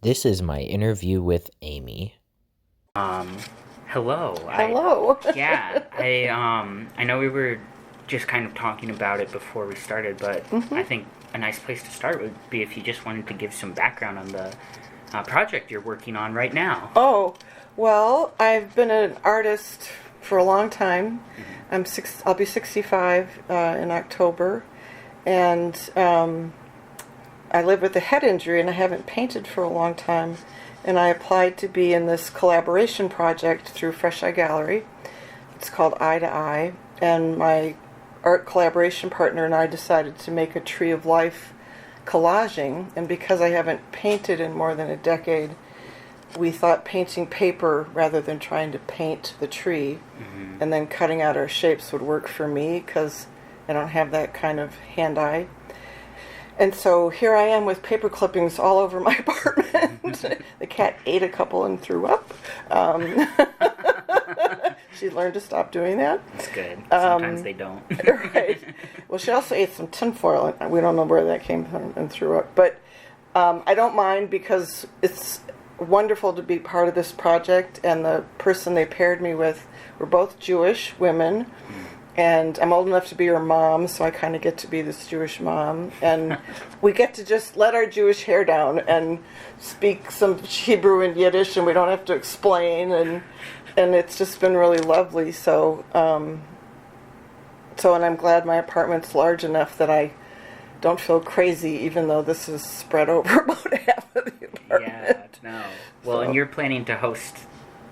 This is my interview with Amy. Um, Hello. Hello. I know we were just kind of talking about it before we started, but I think a nice place to start would be if you just wanted to give some background on the project you're working on right now. Oh, well, I've been an artist for a long time. I'll be 65 in October, and I live with a head injury, and I haven't painted for a long time. And I applied to be in this collaboration project through Fresh Eye Gallery. It's called Eye to Eye, and my art collaboration partner and I decided to make a tree of life collaging. And because I haven't painted in more than a decade, we thought painting paper rather than trying to paint the tree and then cutting out our shapes would work for me because I don't have that kind of hand-eye. And so here I am with paper clippings all over my apartment. The cat ate a couple and threw up. She learned to stop doing that. That's good. Sometimes they don't. Right. Well, she also ate some tinfoil, and we don't know where that came from, and threw up. But I don't mind because it's wonderful to be part of this project, and the person they paired me with were both Jewish women. And I'm old enough to be her mom, so I kind of get to be this Jewish mom. And we get to just let our Jewish hair down and speak some Hebrew and Yiddish, and we don't have to explain. And it's just been really lovely. So, and I'm glad my apartment's large enough that I don't feel crazy, even though this is spread over about half of the apartment. Yeah, no. Well, and you're planning to host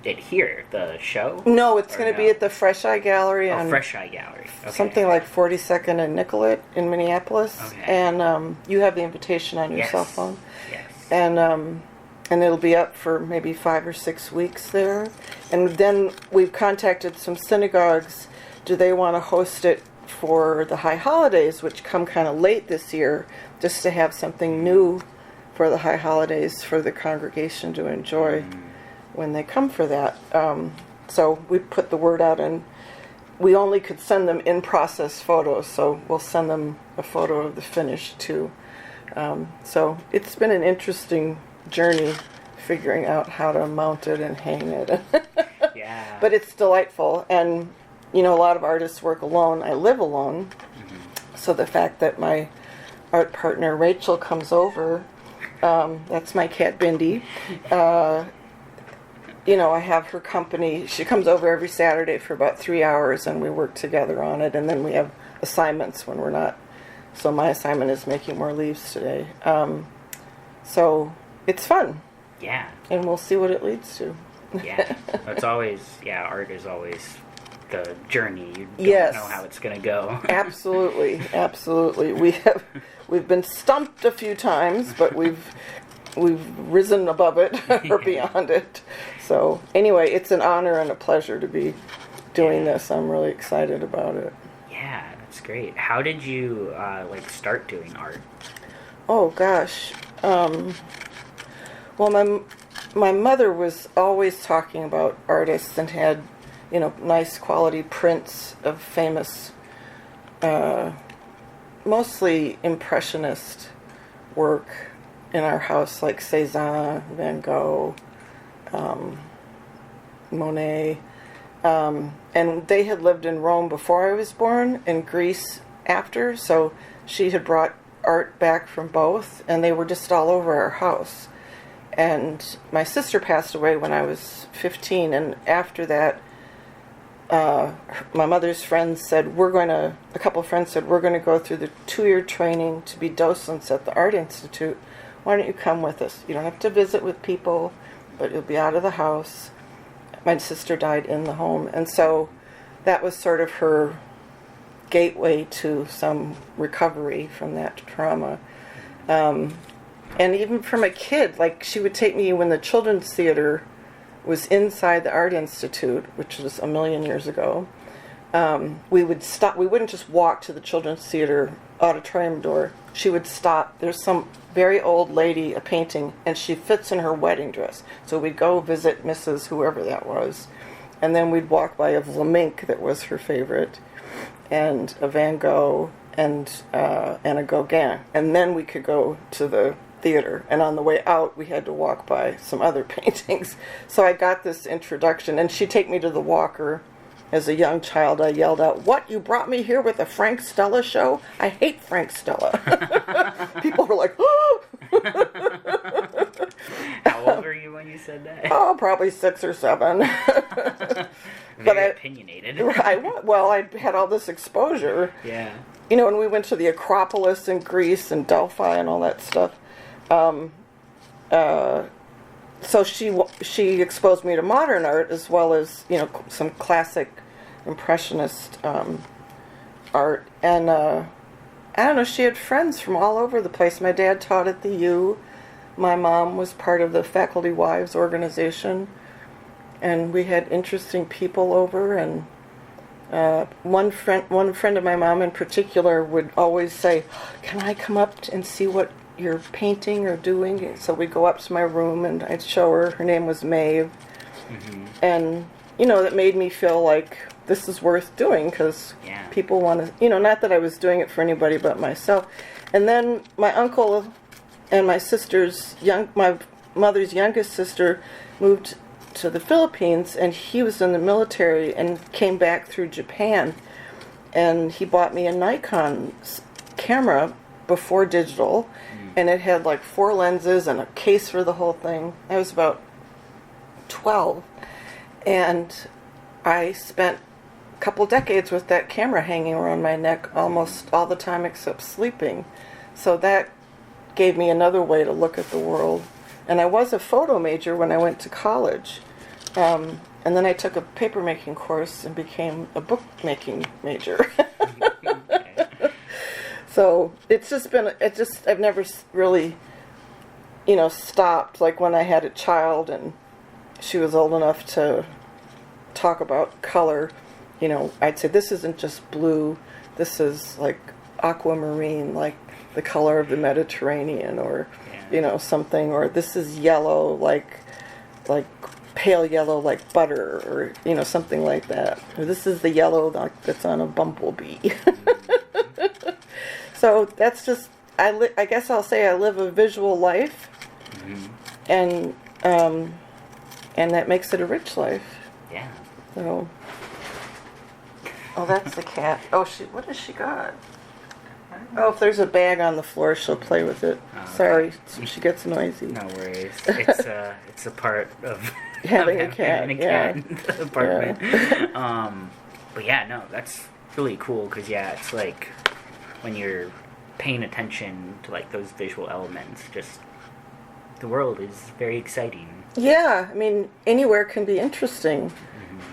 it here, the show? No, it's going to be at the Fresh Eye Gallery. Fresh Eye Gallery. Okay. Something like 42nd and Nicollet in Minneapolis. Okay. And you have the invitation on your cell phone. Yes. And it'll be up for maybe 5 or 6 weeks there. And then we've contacted some synagogues. Do they want to host it for the high holidays, which come kind of late this year, just to have something new for the high holidays for the congregation to enjoy when they come for that. So we put the word out, and we only could send them in-process photos, so we'll send them a photo of the finish too. So it's been an interesting journey figuring out how to mount it and hang it. Yeah. But it's delightful, and you know, a lot of artists work alone. I live alone, so the fact that my art partner Rachel comes over, that's my cat Bindi, you know, I have her company. She comes over every Saturday for about 3 hours, and we work together on it. And then we have assignments when we're not. So my assignment is making more leaves today. So it's fun. Yeah. And we'll see what it leads to. Yeah. It's always, art is always the journey. You don't know how it's going to go. Absolutely. Absolutely. We've been stumped a few times, but we've risen above it or beyond it. So anyway, it's an honor and a pleasure to be doing this. I'm really excited about it. Yeah, that's great. How did you start doing art? Oh gosh. Well, my mother was always talking about artists and had, you know, nice quality prints of famous, mostly impressionist work in our house, like Cézanne, Van Gogh, Monet, and they had lived in Rome before I was born, in Greece after, so she had brought art back from both, and they were just all over our house. And my sister passed away when I was 15, and after that, my mother's friends said, a couple of friends said, we're going to go through the 2-year training to be docents at the Art Institute. Why don't you come with us? You don't have to visit with people, but you'll be out of the house. My sister died in the home, and so that was sort of her gateway to some recovery from that trauma. And even from a kid, like she would take me when the Children's Theater was inside the Art Institute, which was a million years ago. We would stop. We wouldn't just walk to the Children's Theater auditorium door. She would stop. There's some very old lady, a painting, and she fits in her wedding dress. So we'd go visit Mrs. whoever that was, and then we'd walk by a Vlaminck that was her favorite, and a Van Gogh, and a Gauguin. And then we could go to the theater, and on the way out we had to walk by some other paintings. So I got this introduction, and she'd take me to the Walker. As a young child, I yelled out, "What, you brought me here with a Frank Stella show? I hate Frank Stella." People were like, "Oh." How old were you when you said that? Oh, probably 6 or 7. Very opinionated. I had all this exposure. Yeah. You know, when we went to the Acropolis in Greece and Delphi and all that stuff. So she exposed me to modern art as well as, you know, some classic impressionist art. And I don't know, she had friends from all over the place. My dad taught at the U. My mom was part of the Faculty Wives organization. And we had interesting people over. And one friend of my mom in particular would always say, "Can I come up and see what you're painting or doing?" So we'd go up to my room and I'd show her. Her name was Maeve. Mm-hmm. And, you know, that made me feel like this is worth doing because people want to, you know, not that I was doing it for anybody but myself. And then my uncle and my mother's youngest sister moved to the Philippines, and he was in the military and came back through Japan. And he bought me a Nikon camera before digital. And it had like 4 lenses and a case for the whole thing. I was about 12. And I spent a couple decades with that camera hanging around my neck almost all the time except sleeping. So that gave me another way to look at the world. And I was a photo major when I went to college. And then I took a paper making course and became a book making major. So it's just been, I've never really, you know, stopped. Like when I had a child and she was old enough to talk about color, you know, I'd say this isn't just blue, this is like aquamarine, like the color of the Mediterranean, or, you know, something, or this is yellow, like pale yellow like butter, or, you know, something like that. Or this is the yellow that's on a bumblebee. So that's just, I guess I'll say I live a visual life, and that makes it a rich life. Yeah. So, oh, that's the cat. Oh, what has she got? Oh, if there's a bag on the floor, she'll play with it. Oh, okay. Sorry, she gets noisy. No worries. It's a part of having a cat. In the apartment. Yeah. But yeah, no, that's really cool because it's like when you're paying attention to like those visual elements, just the world is very exciting. Yeah, I mean, anywhere can be interesting.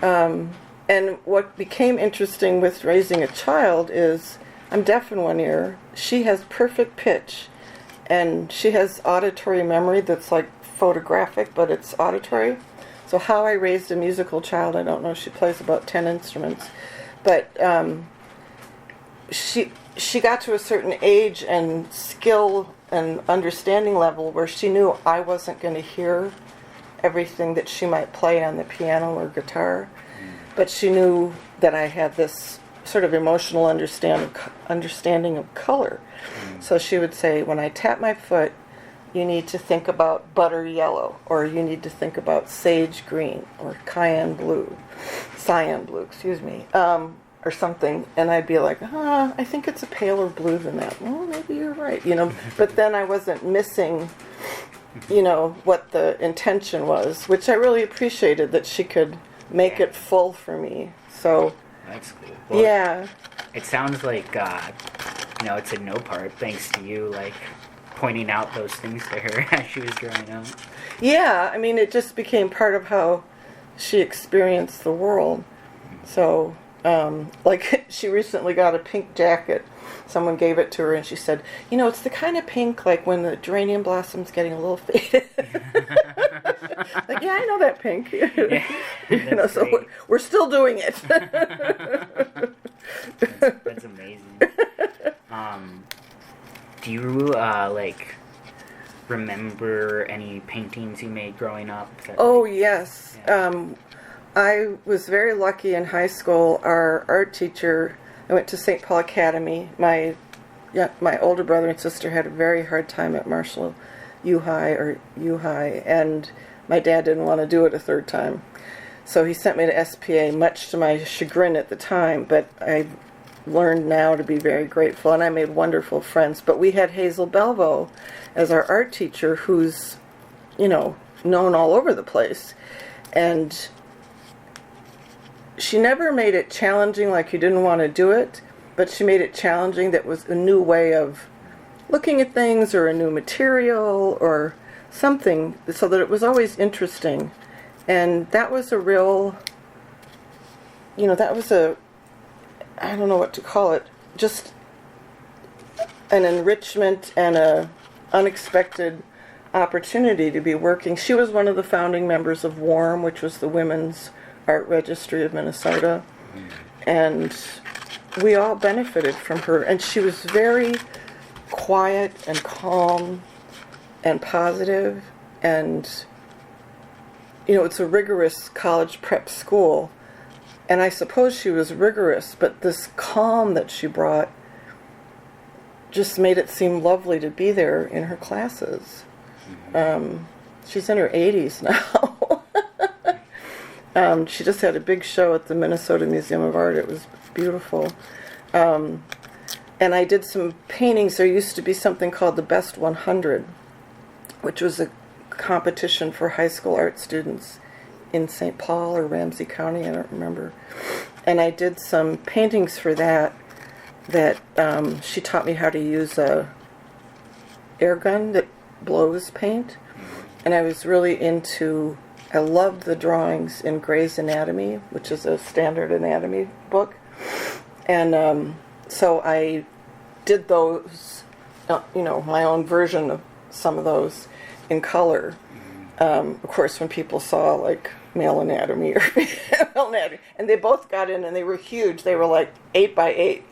Mm-hmm. And what became interesting with raising a child is I'm deaf in one ear. She has perfect pitch, and she has auditory memory that's like photographic, but it's auditory. So how I raised a musical child, I don't know. She plays about 10 instruments. But she got to a certain age and skill and understanding level where she knew I wasn't going to hear everything that she might play on the piano or guitar. But she knew that I had this sort of emotional understanding of color. So she would say, when I tap my foot, you need to think about butter yellow, or you need to think about sage green, or cyan blue, or something. And I'd be like, I think it's a paler blue than that. Well, maybe you're right, you know. But then I wasn't missing, you know, what the intention was, which I really appreciated that she could make it full for me. So that's cool. Well, yeah. It sounds like, you know, it's in no part thanks to you, like, pointing out those things to her as she was growing up. Yeah, I mean, it just became part of how she experienced the world. So, like, she recently got a pink jacket. Someone gave it to her, and she said, you know, it's the kind of pink, like, when the geranium blossom's getting a little faded. Like, yeah, I know that pink. Yeah, you know, so we're still doing it. That's amazing. Do you, like, remember any paintings you made growing up? Oh, yes. Yeah. I was very lucky in high school. Our art teacher, I went to St. Paul Academy. My older brother and sister had a very hard time at Marshall U-High or U-High, and my dad didn't want to do it a third time. So he sent me to SPA, much to my chagrin at the time, but I learned now to be very grateful, and I made wonderful friends. But we had Hazel Belvo as our art teacher, who's, known all over the place. And she never made it challenging like you didn't want to do it, but she made it challenging that was a new way of looking at things or a new material or something, so that it was always interesting. And that was a real, I don't know what to call it, just an enrichment and a unexpected opportunity to be working. She was one of the founding members of WARM, which was the Women's Art Registry of Minnesota, and we all benefited from her. And she was very quiet and calm and positive, and it's a rigorous college prep school, and I suppose she was rigorous, but this calm that she brought just made it seem lovely to be there in her classes. She's in her 80s now. She just had a big show at the Minnesota Museum of Art. It was beautiful. And I did some paintings. There used to be something called the Best 100, which was a competition for high school art students in St. Paul or Ramsey County, I don't remember. And I did some paintings for that she taught me how to use a air gun that blows paint. And I was really I loved the drawings in Gray's Anatomy, which is a standard anatomy book. And so I did those, my own version of some of those in color. Of course, when people saw like male anatomy or female anatomy, and they both got in, and they were huge. They were like 8 by 8.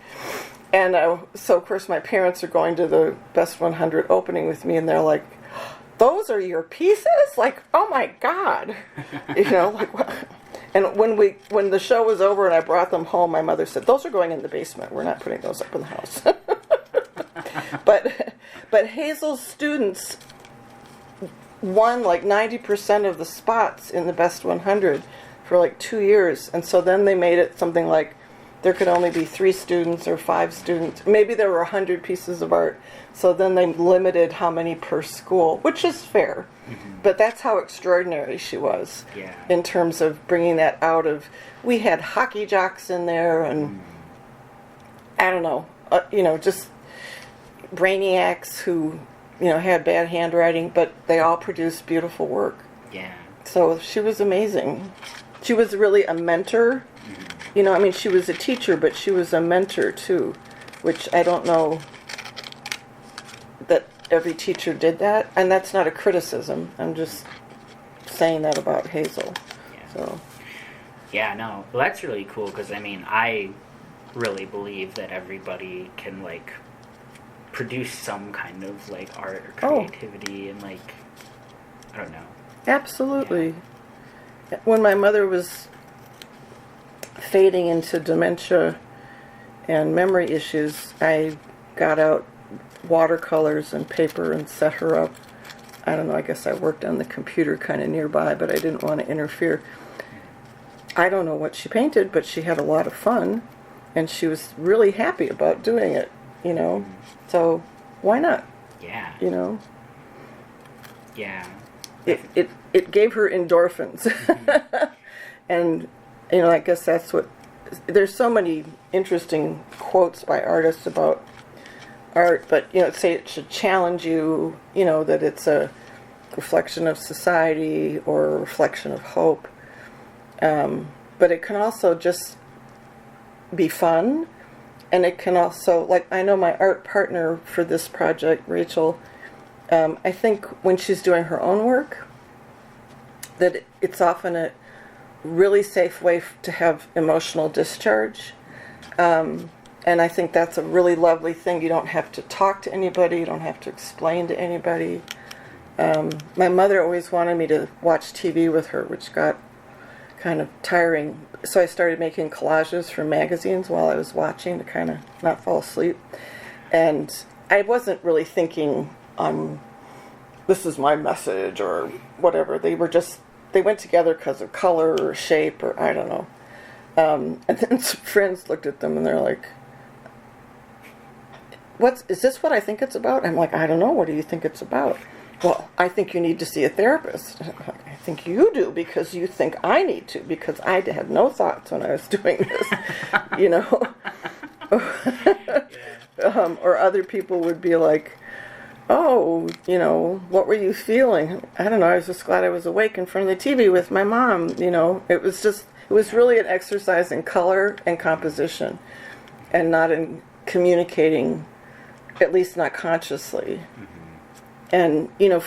And so, of course, my parents are going to the Best 100 opening with me, and they're like, "Those are your pieces? Like, oh my God!" Like what? And when the show was over and I brought them home, my mother said, "Those are going in the basement. We're not putting those up in the house." But Hazel's students won like 90% of the spots in the Best 100 for like 2 years. And so then they made it something like there could only be 3 students or 5 students. Maybe there were 100 pieces of art. So then they limited how many per school, which is fair. Mm-hmm. But that's how extraordinary she was in terms of bringing that out of... We had hockey jocks in there and, I don't know, just brainiacs who... had bad handwriting, but they all produced beautiful work. Yeah. So she was amazing. She was really a mentor. Mm-hmm. She was a teacher, but she was a mentor too, which I don't know that every teacher did that. And that's not a criticism. I'm just saying that about Hazel. Yeah. So. Yeah, no. Well, that's really cool because, I really believe that everybody can, produce some kind of art or creativity and I don't know. Absolutely. Yeah. When my mother was fading into dementia and memory issues, I got out watercolors and paper and set her up. I don't know, I guess I worked on the computer kind of nearby, but I didn't want to interfere. I don't know what she painted, but she had a lot of fun and she was really happy about doing it, So, why not? Yeah. Yeah. It gave her endorphins. Mm-hmm. And, I guess that's what... There's so many interesting quotes by artists about art, but, say it should challenge you, that it's a reflection of society or a reflection of hope. But it can also just be fun. And it can also, I know my art partner for this project, Rachel, I think when she's doing her own work, that it's often a really safe way to have emotional discharge. And I think that's a really lovely thing. You don't have to talk to anybody. You don't have to explain to anybody. My mother always wanted me to watch TV with her, which got kind of tiring. So I started making collages for magazines while I was watching to kind of not fall asleep. And I wasn't really thinking I'm this is my message or whatever. They went together because of color or shape or I don't know. And then some friends looked at them and they're like, is this what I think it's about? I'm like, I don't know. What do you think it's about? Well, I think you need to see a therapist. I think you do because you think I need to because I had no thoughts when I was doing this, you know. Or other people would be like, oh, you know, what were you feeling? I don't know. I was just glad I was awake in front of the TV with my mom, you know. It was really an exercise in color and composition and not in communicating, at least not consciously. And, you know,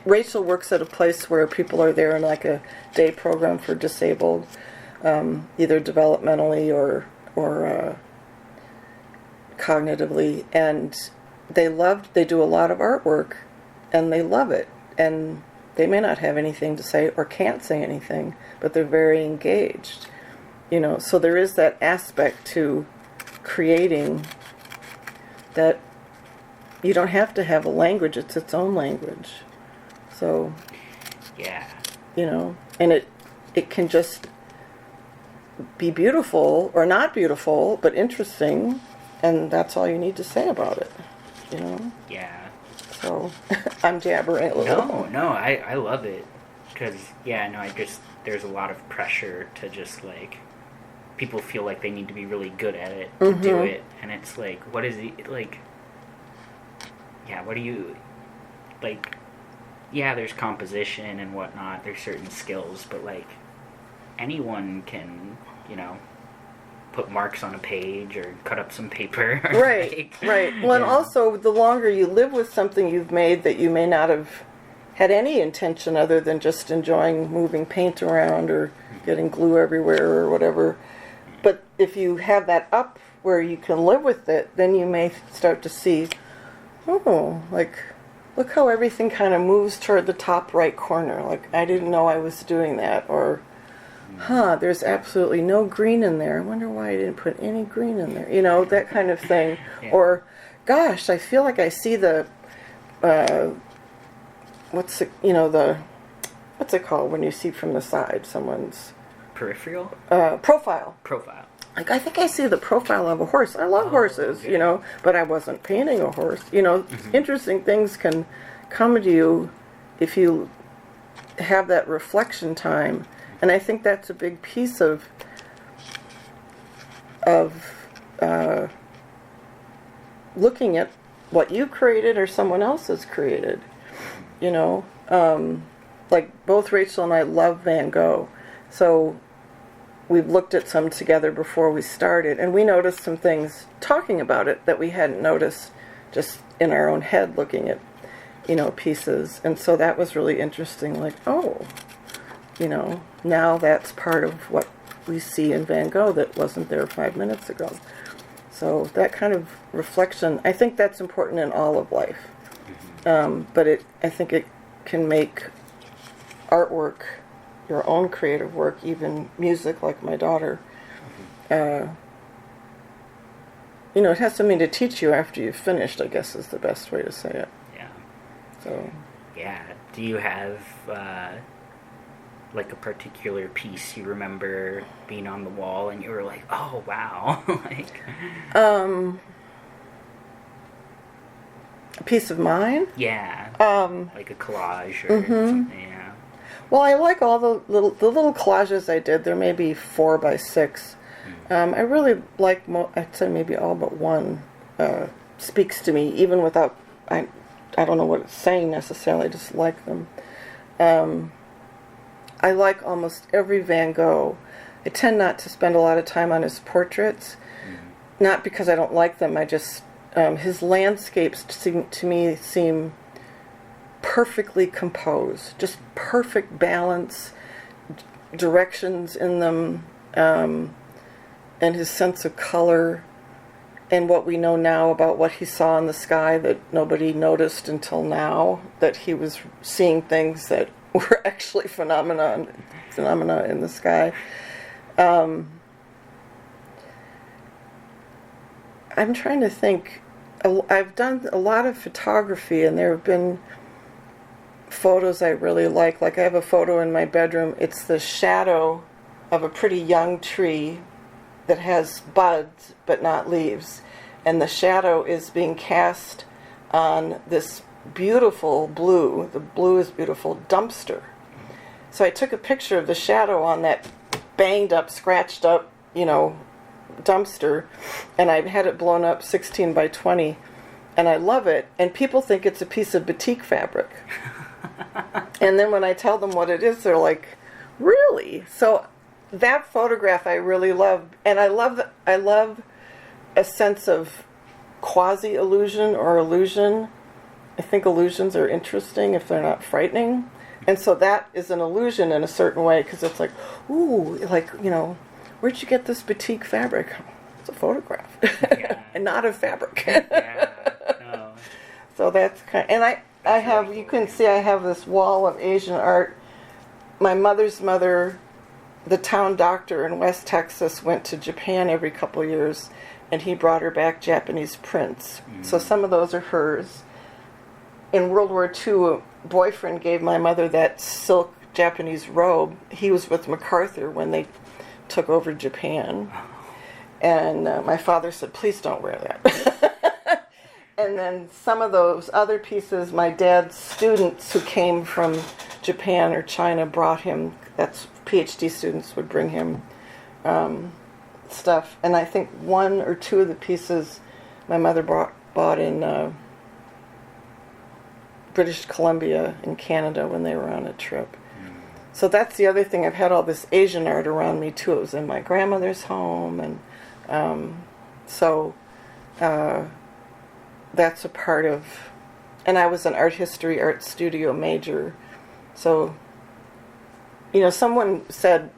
Rachel works at a place where people are there in like a day program for disabled, either developmentally or cognitively. And they do a lot of artwork and they love it. And they may not have anything to say or can't say anything, but they're very engaged. You know, so there is that aspect to creating that you don't have to have a language, it's its own language. So, yeah, you know, and it can just be beautiful or not beautiful, but interesting, and that's all you need to say about it, you know? Yeah. So, I'm jabbering a little. No, I love it. Because, there's a lot of pressure to just, like, people feel like they need to be really good at it to do it, and it's like, what is it, like, yeah, what do you, like, yeah, there's composition and whatnot, there's certain skills, but, like, anyone can, you know, put marks on a page or cut up some paper. Right, right. Well, and also, the longer you live with something you've made that you may not have had any intention other than just enjoying moving paint around or getting glue everywhere or whatever. But if you have that up where you can live with it, then you may start to see, oh, like, look how everything kind of moves toward the top right corner. Like, I didn't know I was doing that. Or, there's absolutely no green in there. I wonder why I didn't put any green in there. You know, that kind of thing. Yeah. Or, gosh, I feel like I see the, what's it called when you see from the side someone's... Peripheral? Profile. Profile. Like, I think I see the profile of a horse. I love horses, okay. you know, but I wasn't painting a horse. You know, interesting things can come to you if you have that reflection time. And I think that's a big piece of looking at what you created or someone else has created. You know, like both Rachel and I love Van Gogh. So we've looked at some together before we started, and we noticed some things talking about it that we hadn't noticed just in our own head looking at, you know, pieces. And so that was really interesting, like, oh, you know, now that's part of what we see in Van Gogh that wasn't there 5 minutes ago. So that kind of reflection, I think that's important in all of life. But I think it can make artwork, your own creative work, even music like my daughter, you know, it has something to teach you after you've finished, I guess is the best way to say it. Yeah. So. Yeah. Do you have, like a particular piece you remember being on the wall and you were like, oh, wow. Like. A piece of mine? Yeah. Like a collage or something, yeah. Well, I like all the little collages I did. There may be 4 by 6. I really like, I'd say maybe all but one speaks to me, even without, I don't know what it's saying necessarily, I just like them. I like almost every Van Gogh. I tend not to spend a lot of time on his portraits, not because I don't like them, I just, his landscapes to me seem perfectly composed, just perfect balance, directions in them, and his sense of color, and what we know now about what he saw in the sky that nobody noticed until now, that he was seeing things that were actually phenomena in the sky. I'm trying to think. I've done a lot of photography, and there have been photos I really like. Like I have a photo in my bedroom. It's the shadow of a pretty young tree that has buds but not leaves. And the shadow is being cast on this beautiful blue, the blue is beautiful, dumpster. So I took a picture of the shadow on that banged up, scratched up, dumpster, and I've had it blown up 16 by 20, and I love it. And people think it's a piece of batik fabric. And then when I tell them what it is, they're like, really? So that photograph I really love, and I love a sense of quasi-illusion or illusion. I think illusions are interesting if they're not frightening. And so that is an illusion in a certain way, because it's like, ooh, like, where'd you get this batik fabric? It's a photograph. Yeah. And not a fabric. Yeah. No. So that's and I have, you can see I have this wall of Asian art. My mother's mother, the town doctor in West Texas, went to Japan every couple of years, and he brought her back Japanese prints. So some of those are hers. In World War II, a boyfriend gave my mother that silk Japanese robe. He was with MacArthur when they took over Japan. And my father said, please don't wear that. And then some of those other pieces, my dad's students who came from Japan or China brought him, that's PhD students would bring him stuff. And I think one or two of the pieces my mother bought in British Columbia in Canada when they were on a trip. So that's the other thing. I've had all this Asian art around me too. It was in my grandmother's home, and that's a part of. And I was an art history, art studio major, so someone said,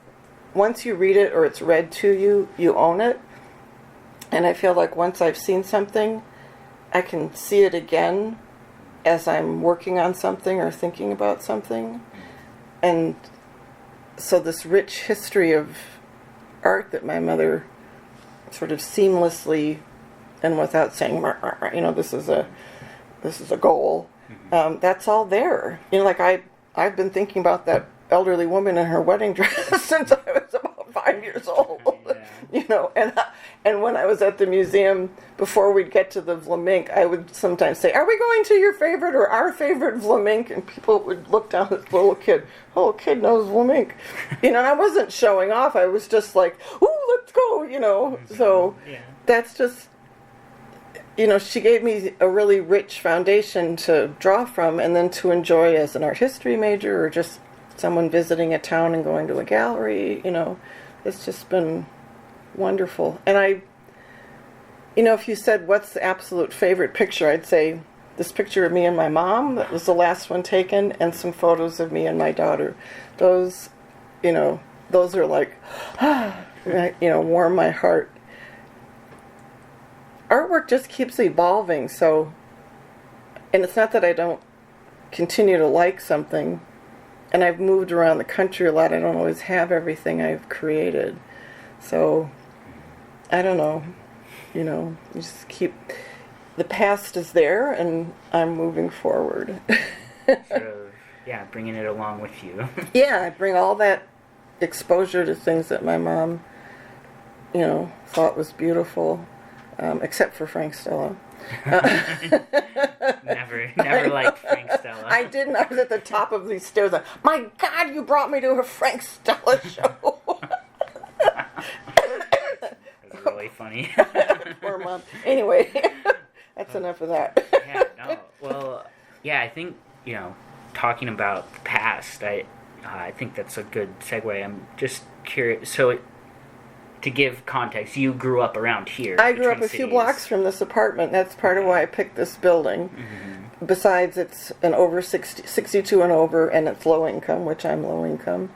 once you read it or it's read to you, you own it. And I feel like once I've seen something, I can see it again as I'm working on something or thinking about something. And so this rich history of art that my mother sort of seamlessly and without saying, this is a goal, that's all there. Like I've been thinking about that elderly woman in her wedding dress since I was about 5 years old. Yeah. And when I was at the museum, before we'd get to the Vlaminck, I would sometimes say, are we going to your favorite or our favorite Vlaminck? And people would look down at this little kid. Oh, kid knows Vlaminck. And I wasn't showing off. I was just like, ooh, let's go, So yeah. That's just, she gave me a really rich foundation to draw from and then to enjoy as an art history major or just someone visiting a town and going to a gallery. It's just been wonderful. And if you said what's the absolute favorite picture, I'd say this picture of me and my mom, that was the last one taken, and some photos of me and my daughter. Those are like, warm my heart. Artwork just keeps evolving, and it's not that I don't continue to like something, and I've moved around the country a lot. I don't always have everything I've created. So, I don't know, you just keep, the past is there and I'm moving forward. Bringing it along with you. Yeah, I bring all that exposure to things that my mom, thought was beautiful, except for Frank Stella. Never liked Frank Stella. I didn't. I was at the top of these stairs. Like, my God, you brought me to a Frank Stella show. That's really funny. Poor mom. Anyway, that's enough of that. Yeah. No. Well. Yeah. I think talking about the past. I think that's a good segue. I'm just curious. So, to give context, you grew up around here. I grew up a few blocks from this apartment. That's part of why I picked this building. Mm-hmm. Besides, it's an over 62 and over, and it's low income, which I'm low income.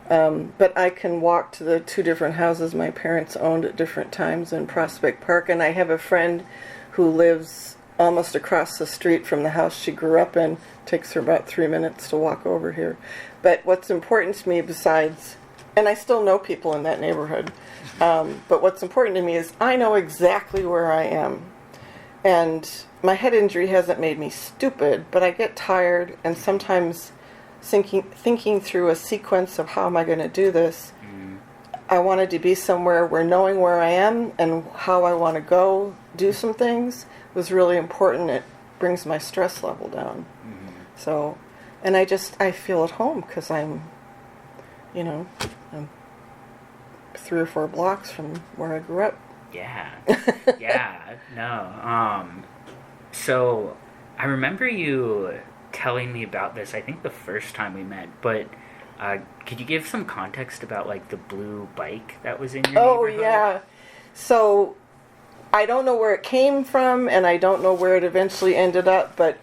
But I can walk to the two different houses my parents owned at different times in Prospect Park, and I have a friend who lives almost across the street from the house she grew up in. It takes her about 3 minutes to walk over here. But what's important to me besides, and I still know people in that neighborhood, but what's important to me is I know exactly where I am. And my head injury hasn't made me stupid, but I get tired, and sometimes thinking through a sequence of how am I going to do this. I wanted to be somewhere where knowing where I am and how I want to go do some things was really important. It brings my stress level down. So, and I feel at home because I'm 3 or 4 blocks from where I grew up. Yeah. Yeah. No. So I remember you telling me about this, I think the first time we met, but could you give some context about like the blue bike that was in your neighborhood? Yeah. So I don't know where it came from, and I don't know where it eventually ended up, but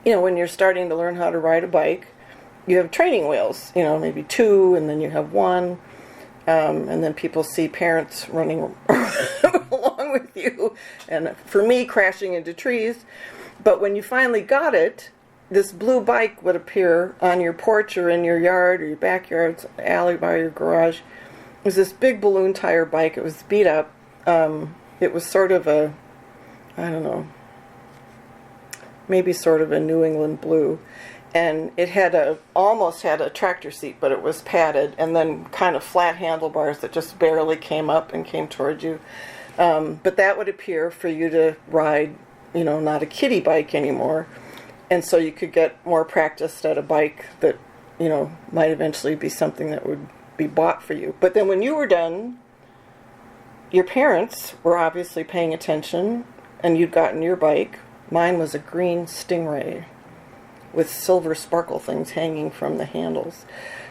when you're starting to learn how to ride a bike, you have training wheels, maybe 2, and then you have 1, and then people see parents running along with you, and for me, crashing into trees. But when you finally got it, this blue bike would appear on your porch or in your yard or your backyard, alley by your garage. It was this big balloon tire bike. It was beat up. It was sort of maybe sort of a New England blue. And it almost had a tractor seat, but it was padded, and then kind of flat handlebars that just barely came up and came towards you. But that would appear for you to ride, not a kiddie bike anymore. And so you could get more practiced at a bike that, might eventually be something that would be bought for you. But then when you were done, your parents were obviously paying attention, and you'd gotten your bike. Mine was a green Stingray with silver sparkle things hanging from the handles,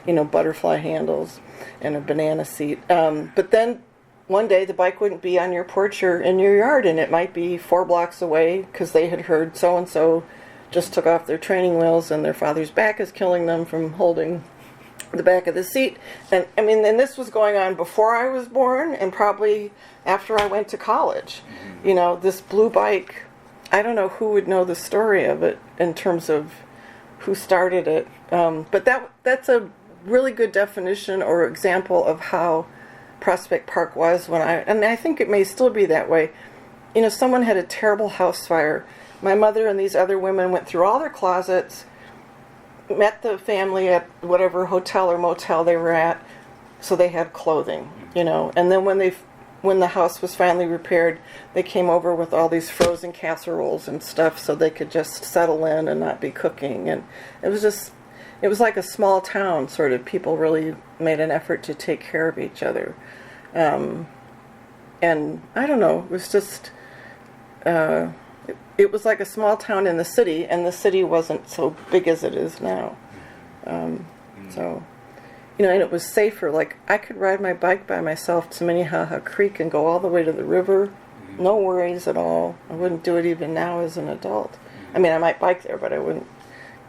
butterfly handles, and a banana seat. But then one day the bike wouldn't be on your porch or in your yard, and it might be 4 blocks away because they had heard so-and-so just took off their training wheels and their father's back is killing them from holding the back of the seat. And this was going on before I was born and probably after I went to college. This blue bike, I don't know who would know the story of it in terms of who started it. But that's a really good definition or example of how Prospect Park was and I think it may still be that way. Someone had a terrible house fire. My mother and these other women went through all their closets, met the family at whatever hotel or motel they were at, so they had clothing, And then when the house was finally repaired, they came over with all these frozen casseroles and stuff so they could just settle in and not be cooking. And it was like a small town, sort of. People really made an effort to take care of each other. And I don't know, it was just... It was like a small town in the city, and the city wasn't so big as it is now. So, and it was safer. Like, I could ride my bike by myself to Minnehaha Creek and go all the way to the river. No worries at all. I wouldn't do it even now as an adult. I might bike there, but I wouldn't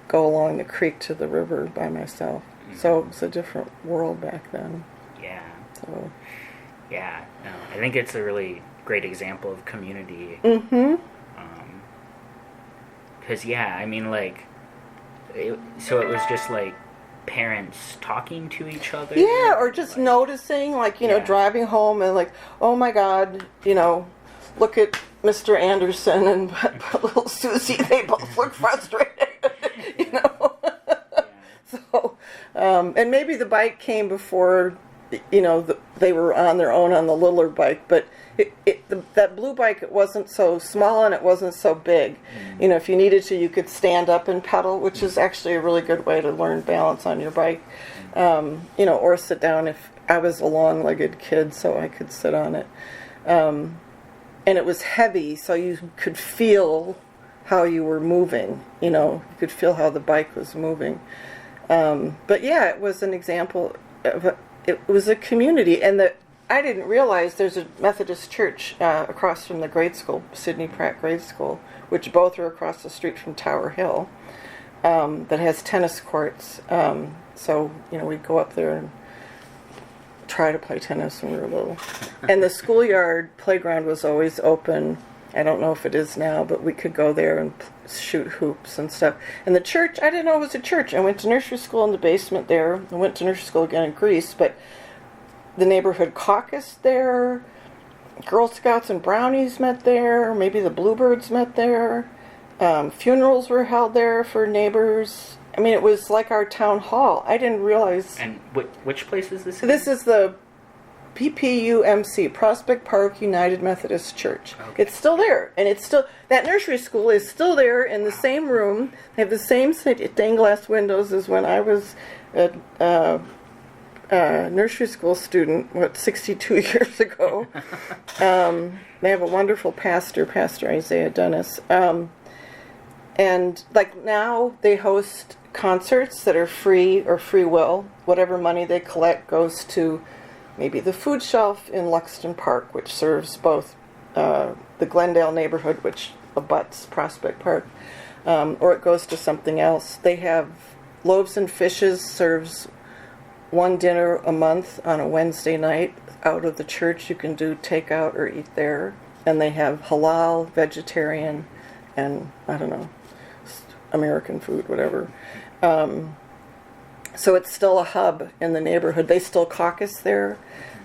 go along the creek to the river by myself. So it was a different world back then. Yeah. So. Yeah. No, I think it's a really great example of community. Because, so it was just, parents talking to each other? Yeah, or just noticing, driving home and, oh, my God, look at Mr. Anderson and little Susie. They both look frustrated, So, and maybe the bike came before, they were on their own on the littler bike, but that blue bike, it wasn't so small and it wasn't so big. If you needed to, you could stand up and pedal, which is actually a really good way to learn balance on your bike. Or sit down if I was a long-legged kid, so I could sit on it. And it was heavy, so you could feel how you were moving. You could feel how the bike was moving. But yeah, it was an example of it was a community, and I didn't realize there's a Methodist church across from the grade school, Sidney Pratt Grade School, which both are across the street from Tower Hill, that has tennis courts. So, we'd go up there and try to play tennis when we were little. And the schoolyard playground was always open. I don't know if it is now, but we could go there and shoot hoops and stuff. And the church, I didn't know it was a church. I went to nursery school in the basement there. I went to nursery school again in Greece, but the neighborhood caucus there. Girl Scouts and Brownies met there. Maybe the Bluebirds met there. Funerals were held there for neighbors. I mean, it was like our town hall. I didn't realize. And which place is this? This is the PPUMC, Prospect Park United Methodist Church. Okay. It's still there, and it's still, that nursery school is still there in the same room. They have the same stained glass windows as when I was a nursery school student, 62 years ago. They have a wonderful pastor, Pastor Isaiah Dennis. And like now they host concerts that are free or free will. Whatever money they collect goes to maybe the food shelf in Luxton Park, which serves both the Glendale neighborhood, which abuts Prospect Park, or it goes to something else. They have Loaves and Fishes, serves one dinner a month on a Wednesday night out of the church. You can do takeout or eat there. And they have halal, vegetarian, and I don't know, American food, whatever. So it's still a hub in the neighborhood. They still caucus there.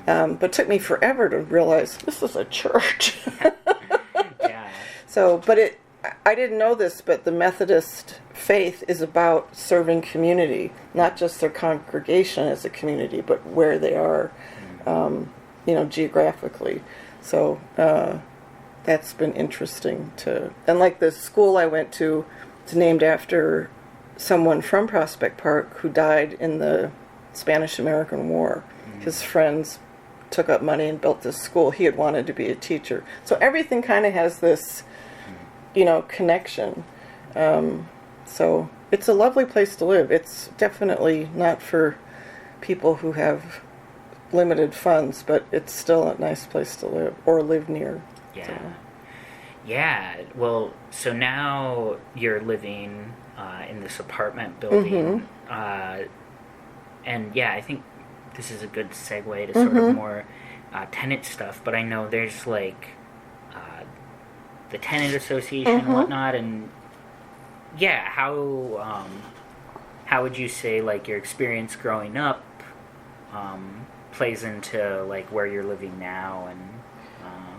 But it took me forever to realize this is a church. Yeah. So, but I didn't know this, but the Methodist faith is about serving community, not just their congregation as a community, but where they are, geographically. So that's been interesting and like the school I went to, it's named after someone from Prospect Park who died in the Spanish-American War. His friends took up money and built this school. He had wanted to be a teacher. So everything kind of has this, connection. So it's a lovely place to live. It's definitely not for people who have limited funds, but it's still a nice place to live or live near. Yeah. So. Yeah. Well, so now you're living in this apartment building. And yeah, I think this is a good segue to sort of more tenant stuff. But I know there's like the tenant association and whatnot. And yeah, how would you say like your experience growing up plays into like where you're living now? And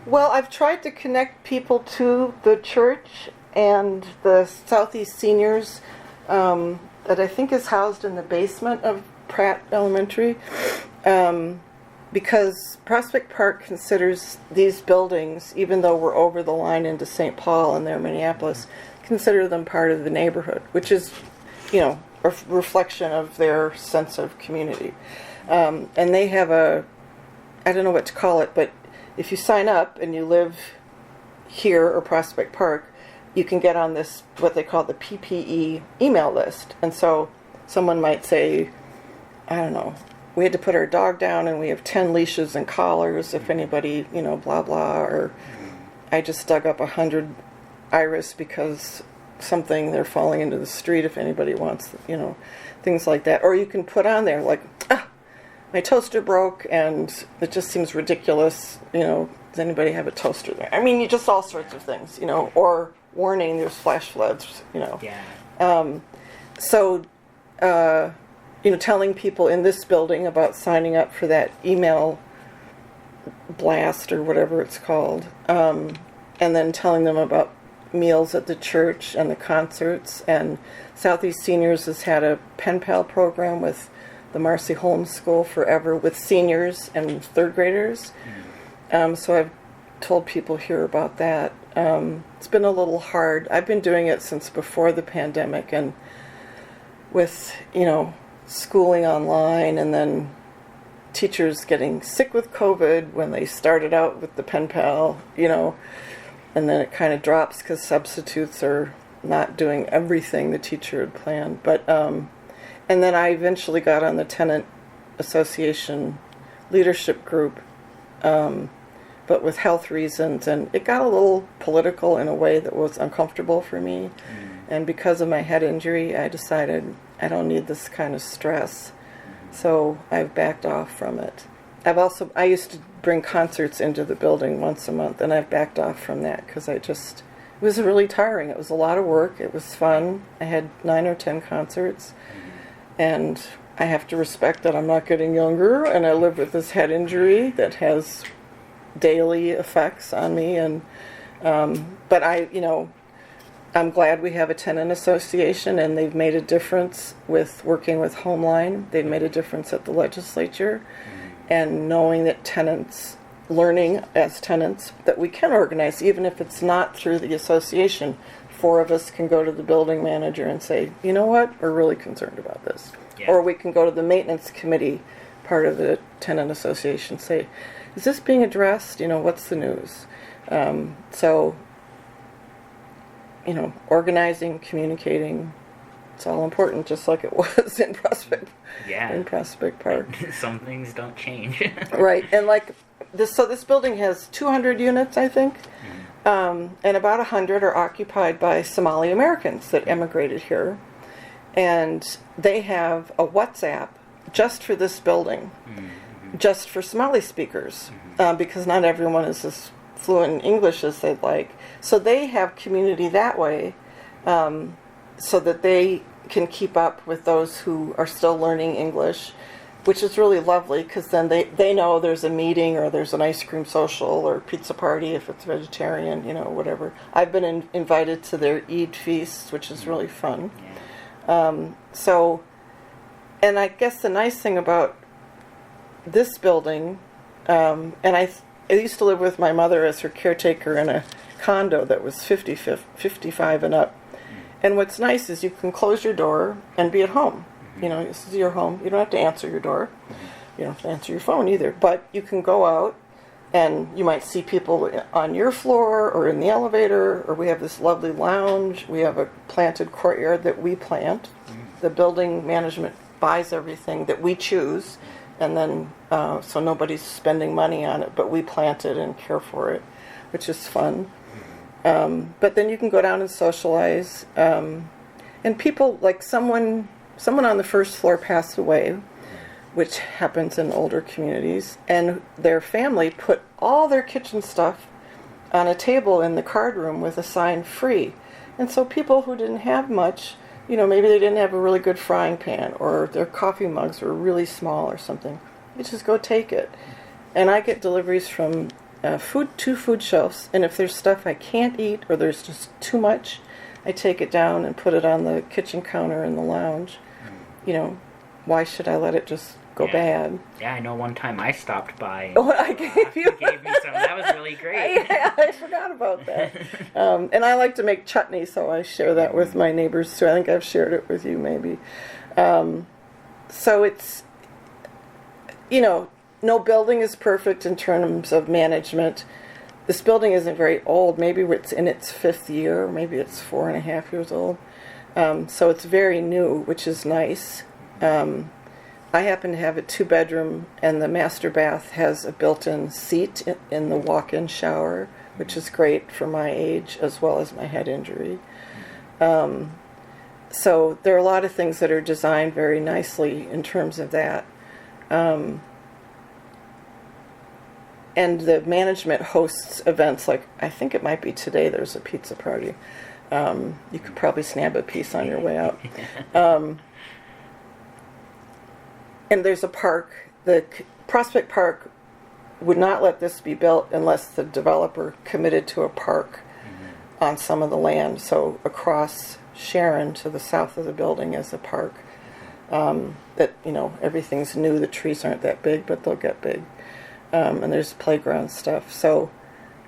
well, I've tried to connect people to the church and the Southeast Seniors that I think is housed in the basement of Pratt Elementary, because Prospect Park considers these buildings, even though we're over the line into St. Paul and they're Minneapolis, consider them part of the neighborhood, which is, a reflection of their sense of community. And they have I don't know what to call it, but if you sign up and you live here or Prospect Park, you can get on this, what they call the PPE email list. And so someone might say, I don't know, we had to put our dog down and we have 10 leashes and collars if anybody, blah, blah. Or I just dug up 100 iris because they're falling into the street if anybody wants, things like that. Or you can put on there like, my toaster broke and it just seems ridiculous, does anybody have a toaster there? I mean, just all sorts of things, or warning, there's flash floods, Yeah. So, telling people in this building about signing up for that email blast or whatever it's called, and then telling them about meals at the church and the concerts. And Southeast Seniors has had a pen pal program with the Marcy Holmes School forever with seniors and third graders. So I've told people here about that. It's been a little hard. I've been doing it since before the pandemic, and with, schooling online and then teachers getting sick with COVID when they started out with the pen pal, and then it kind of drops because substitutes are not doing everything the teacher had planned. But and then I eventually got on the tenant association leadership group, but with health reasons, and it got a little political in a way that was uncomfortable for me. And because of my head injury, I decided I don't need this kind of stress. So I've backed off from it. I used to bring concerts into the building once a month, and I've backed off from that because it was really tiring. It was a lot of work. It was fun. I had 9 or 10 concerts, and I have to respect that I'm not getting younger, and I live with this head injury that has daily effects on me. And but I'm glad we have a tenant association, and they've made a difference with working with Homeline. They've made a difference at the legislature, and knowing that tenants, learning as tenants, that we can organize, even if it's not through the association. 4 of us can go to the building manager and say, you know what, we're really concerned about this. Yeah. Or we can go to the maintenance committee, part of the tenant association, say, is this being addressed? What's the news? So, organizing, communicating, it's all important, just like it was in Prospect Park. Some things don't change. Right, and this building has 200 units, I think, and about 100 are occupied by Somali Americans that emigrated here, and they have a WhatsApp just for this building, just for Somali speakers, because not everyone is as fluent in English as they'd like. So they have community that way, so that they can keep up with those who are still learning English, which is really lovely, because then they know there's a meeting or there's an ice cream social or pizza party if it's vegetarian, whatever. I've been invited to their Eid feast, which is really fun. So, and I guess the nice thing about this building, and I used to live with my mother as her caretaker in a condo that was 55 and up. And what's nice is you can close your door and be at home. This is your home. You don't have to answer your door. You don't have to answer your phone either. But you can go out, and you might see people on your floor or in the elevator, or we have this lovely lounge. We have a planted courtyard that we plant. The building management buys everything that we choose, and then so nobody's spending money on it, but we plant it and care for it, which is fun. But then you can go down and socialize. And people, like someone on the first floor passed away, which happens in older communities, and their family put all their kitchen stuff on a table in the card room with a sign free. And so people who didn't have much, maybe they didn't have a really good frying pan, or their coffee mugs were really small or something, you just go take it. And I get deliveries from two food shelves, and if there's stuff I can't eat or there's just too much, I take it down and put it on the kitchen counter in the lounge. Why should I let it just go bad? Yeah, I know one time I stopped by. Oh, I gave you? You gave me some. That was really great. I forgot about that. And I like to make chutney, so I share that with my neighbors too. I think I've shared it with you maybe. So it's, no building is perfect in terms of management. This building isn't very old. Maybe it's in its 5th year. Maybe it's 4.5 years old. So it's very new, which is nice. I happen to have a 2-bedroom, and the master bath has a built-in seat in the walk-in shower, which is great for my age as well as my head injury. So there are a lot of things that are designed very nicely in terms of that. And the management hosts events, like I think it might be today there's a pizza party. You could probably snap a piece on your way out. And there's a park. The Prospect Park would not let this be built unless the developer committed to a park on some of the land. So across Sharon to the south of the building is a park. That, everything's new. The trees aren't that big, but they'll get big. And there's playground stuff. So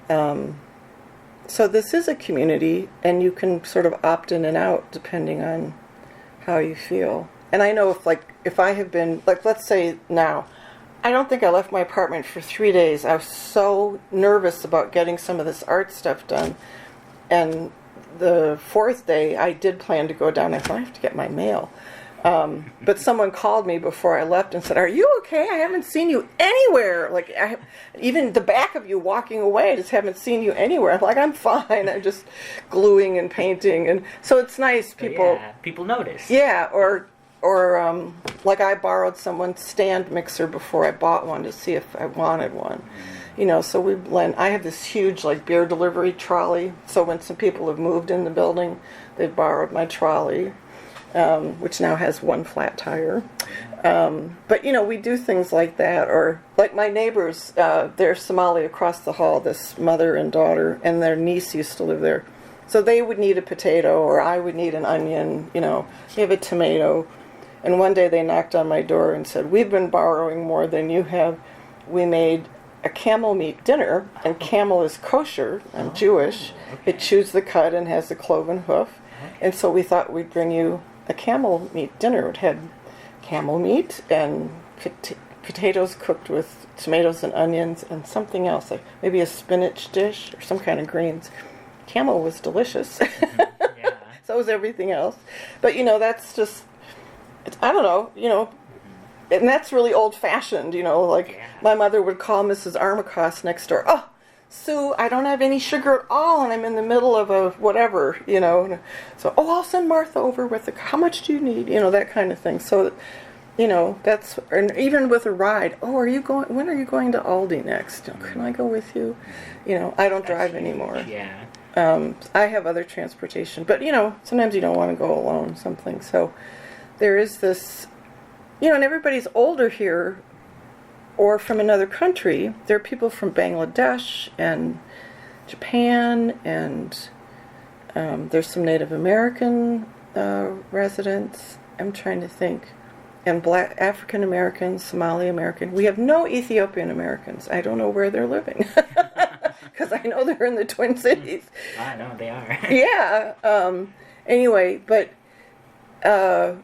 this is a community, and you can sort of opt in and out depending on how you feel. And I know if I have been, let's say now, I don't think I left my apartment for 3 days. I was so nervous about getting some of this art stuff done. And the 4th day, I did plan to go down. I thought, I have to get my mail. But someone called me before I left and said, "Are you okay? I haven't seen you anywhere. Even the back of you walking away, I just haven't seen you anywhere." I'm like, "I'm fine. I'm just gluing and painting." And so it's nice. People notice. Yeah, or I borrowed someone's stand mixer before I bought one to see if I wanted one. So we blend. I have this huge beer delivery trolley. So when some people have moved in the building, they've borrowed my trolley. which now has one flat tire. But, we do things like that. Or, like my neighbors, they're Somali across the hall, this mother and daughter, and their niece used to live there. So they would need a potato, or I would need an onion, you have a tomato. And one day they knocked on my door and said, "We've been borrowing more than you have. We made a camel meat dinner, and camel is kosher. I'm Jewish. Okay. It chews the cud and has the cloven hoof. And so we thought we'd bring you a camel meat dinner. It had camel meat and potatoes cooked with tomatoes and onions and something else, like maybe a spinach dish or some kind of greens. Camel was delicious. Yeah. So was everything else. But, that's just, I don't know, and that's really old-fashioned, my mother would call Mrs. Armacost next door, "Oh, Sue, I don't have any sugar at all, and I'm in the middle of a whatever, So, I'll send Martha over with how much do you need? That kind of thing. So, that's, and even with a ride, when are you going to Aldi next? Can I go with you? I don't drive anymore. Yeah. I have other transportation, but, sometimes you don't want to go alone, something. So there is this, and everybody's older here or from another country. There are people from Bangladesh and Japan, and there's some Native American residents. I'm trying to think. And Black African Americans, Somali American. We have no Ethiopian Americans. I don't know where they're living. Because I know they're in the Twin Cities. I know they are. Yeah. Anyway, but I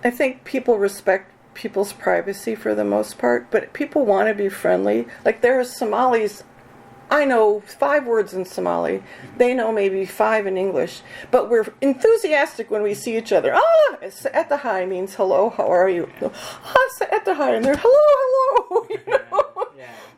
think people respect people's privacy for the most part, but people want to be friendly. Like there are Somalis, I know 5 words in Somali. They know maybe 5 in English, but we're enthusiastic when we see each other. Etahai means hello, how are you? Etahai, and they're hello,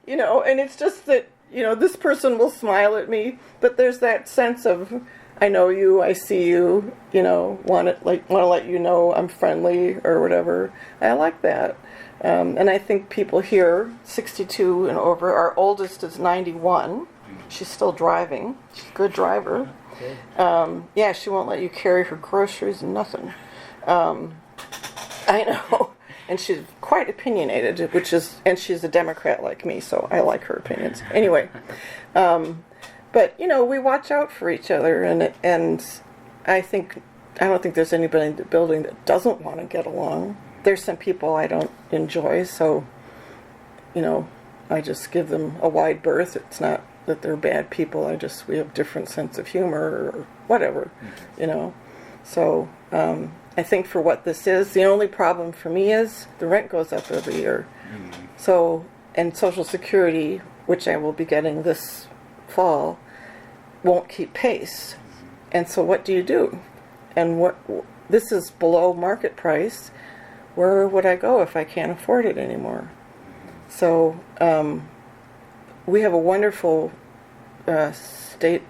Yeah. And it's just that, this person will smile at me, but there's that sense of, I know you, I see you, want to let you know I'm friendly or whatever. I like that. And I think people here, 62 and over, our oldest is 91. She's still driving. She's a good driver. Good. She won't let you carry her groceries and nothing. I know. And she's quite opinionated, and she's a Democrat like me, so I like her opinions. Anyway, but we watch out for each other, and I don't think there's anybody in the building that doesn't want to get along. There's some people I don't enjoy, so I just give them a wide berth. It's not that they're bad people. We have different sense of humor or whatever, So I think for what this is, the only problem for me is the rent goes up every year. So, and Social Security, which I will be getting this fall, won't keep pace. And so what do you do? And this is below market price. Where would I go if I can't afford it anymore? So we have a wonderful state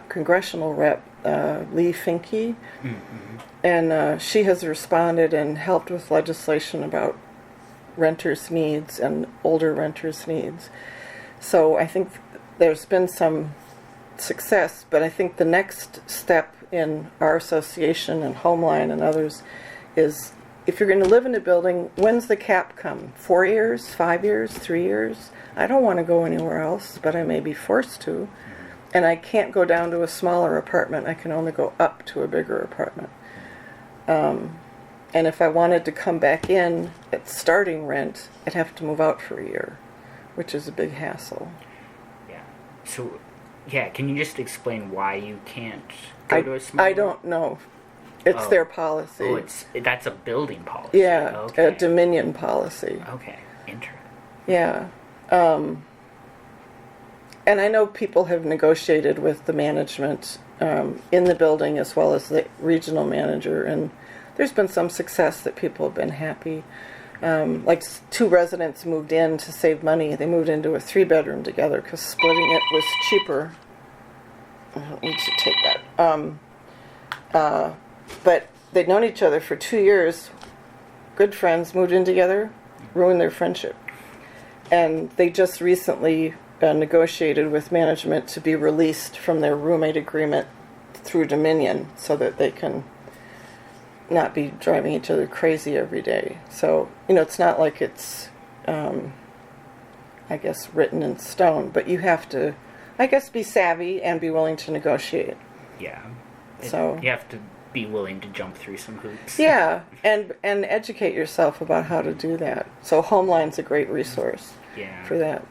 congressional rep, Lee Finke, and she has responded and helped with legislation about renters' needs and older renters' needs. So I think there's been some success, but I think the next step in our association and Homeline and others is, if you're going to live in a building, when's the cap come? 4 years, 5 years, 3 years? I don't want to go anywhere else, but I may be forced to. And I can't go down to a smaller apartment. I can only go up to a bigger apartment. And if I wanted to come back in at starting rent, I'd have to move out for a year, which is a big hassle. Yeah. So, can you just explain why you can't go to a smaller? I don't know. It's their policy. Oh, that's a building policy. Yeah, okay. A Dominion policy. Okay, interesting. Yeah. And I know people have negotiated with the management in the building as well as the regional manager, and there's been some success that people have been happy. Like 2 residents moved in to save money. They moved into a 3-bedroom together because splitting it was cheaper. I don't need to take that. But they'd known each other for 2 years. Good friends, moved in together, ruined their friendship. And they just recently negotiated with management to be released from their roommate agreement through Dominion so that they can not be driving each other crazy every day. So, it's not like it's, I guess, written in stone, but you have to, I guess, be savvy and be willing to negotiate. Yeah. So you have to be willing to jump through some hoops. Yeah, and educate yourself about how to do that. So Homeline's a great resource for that,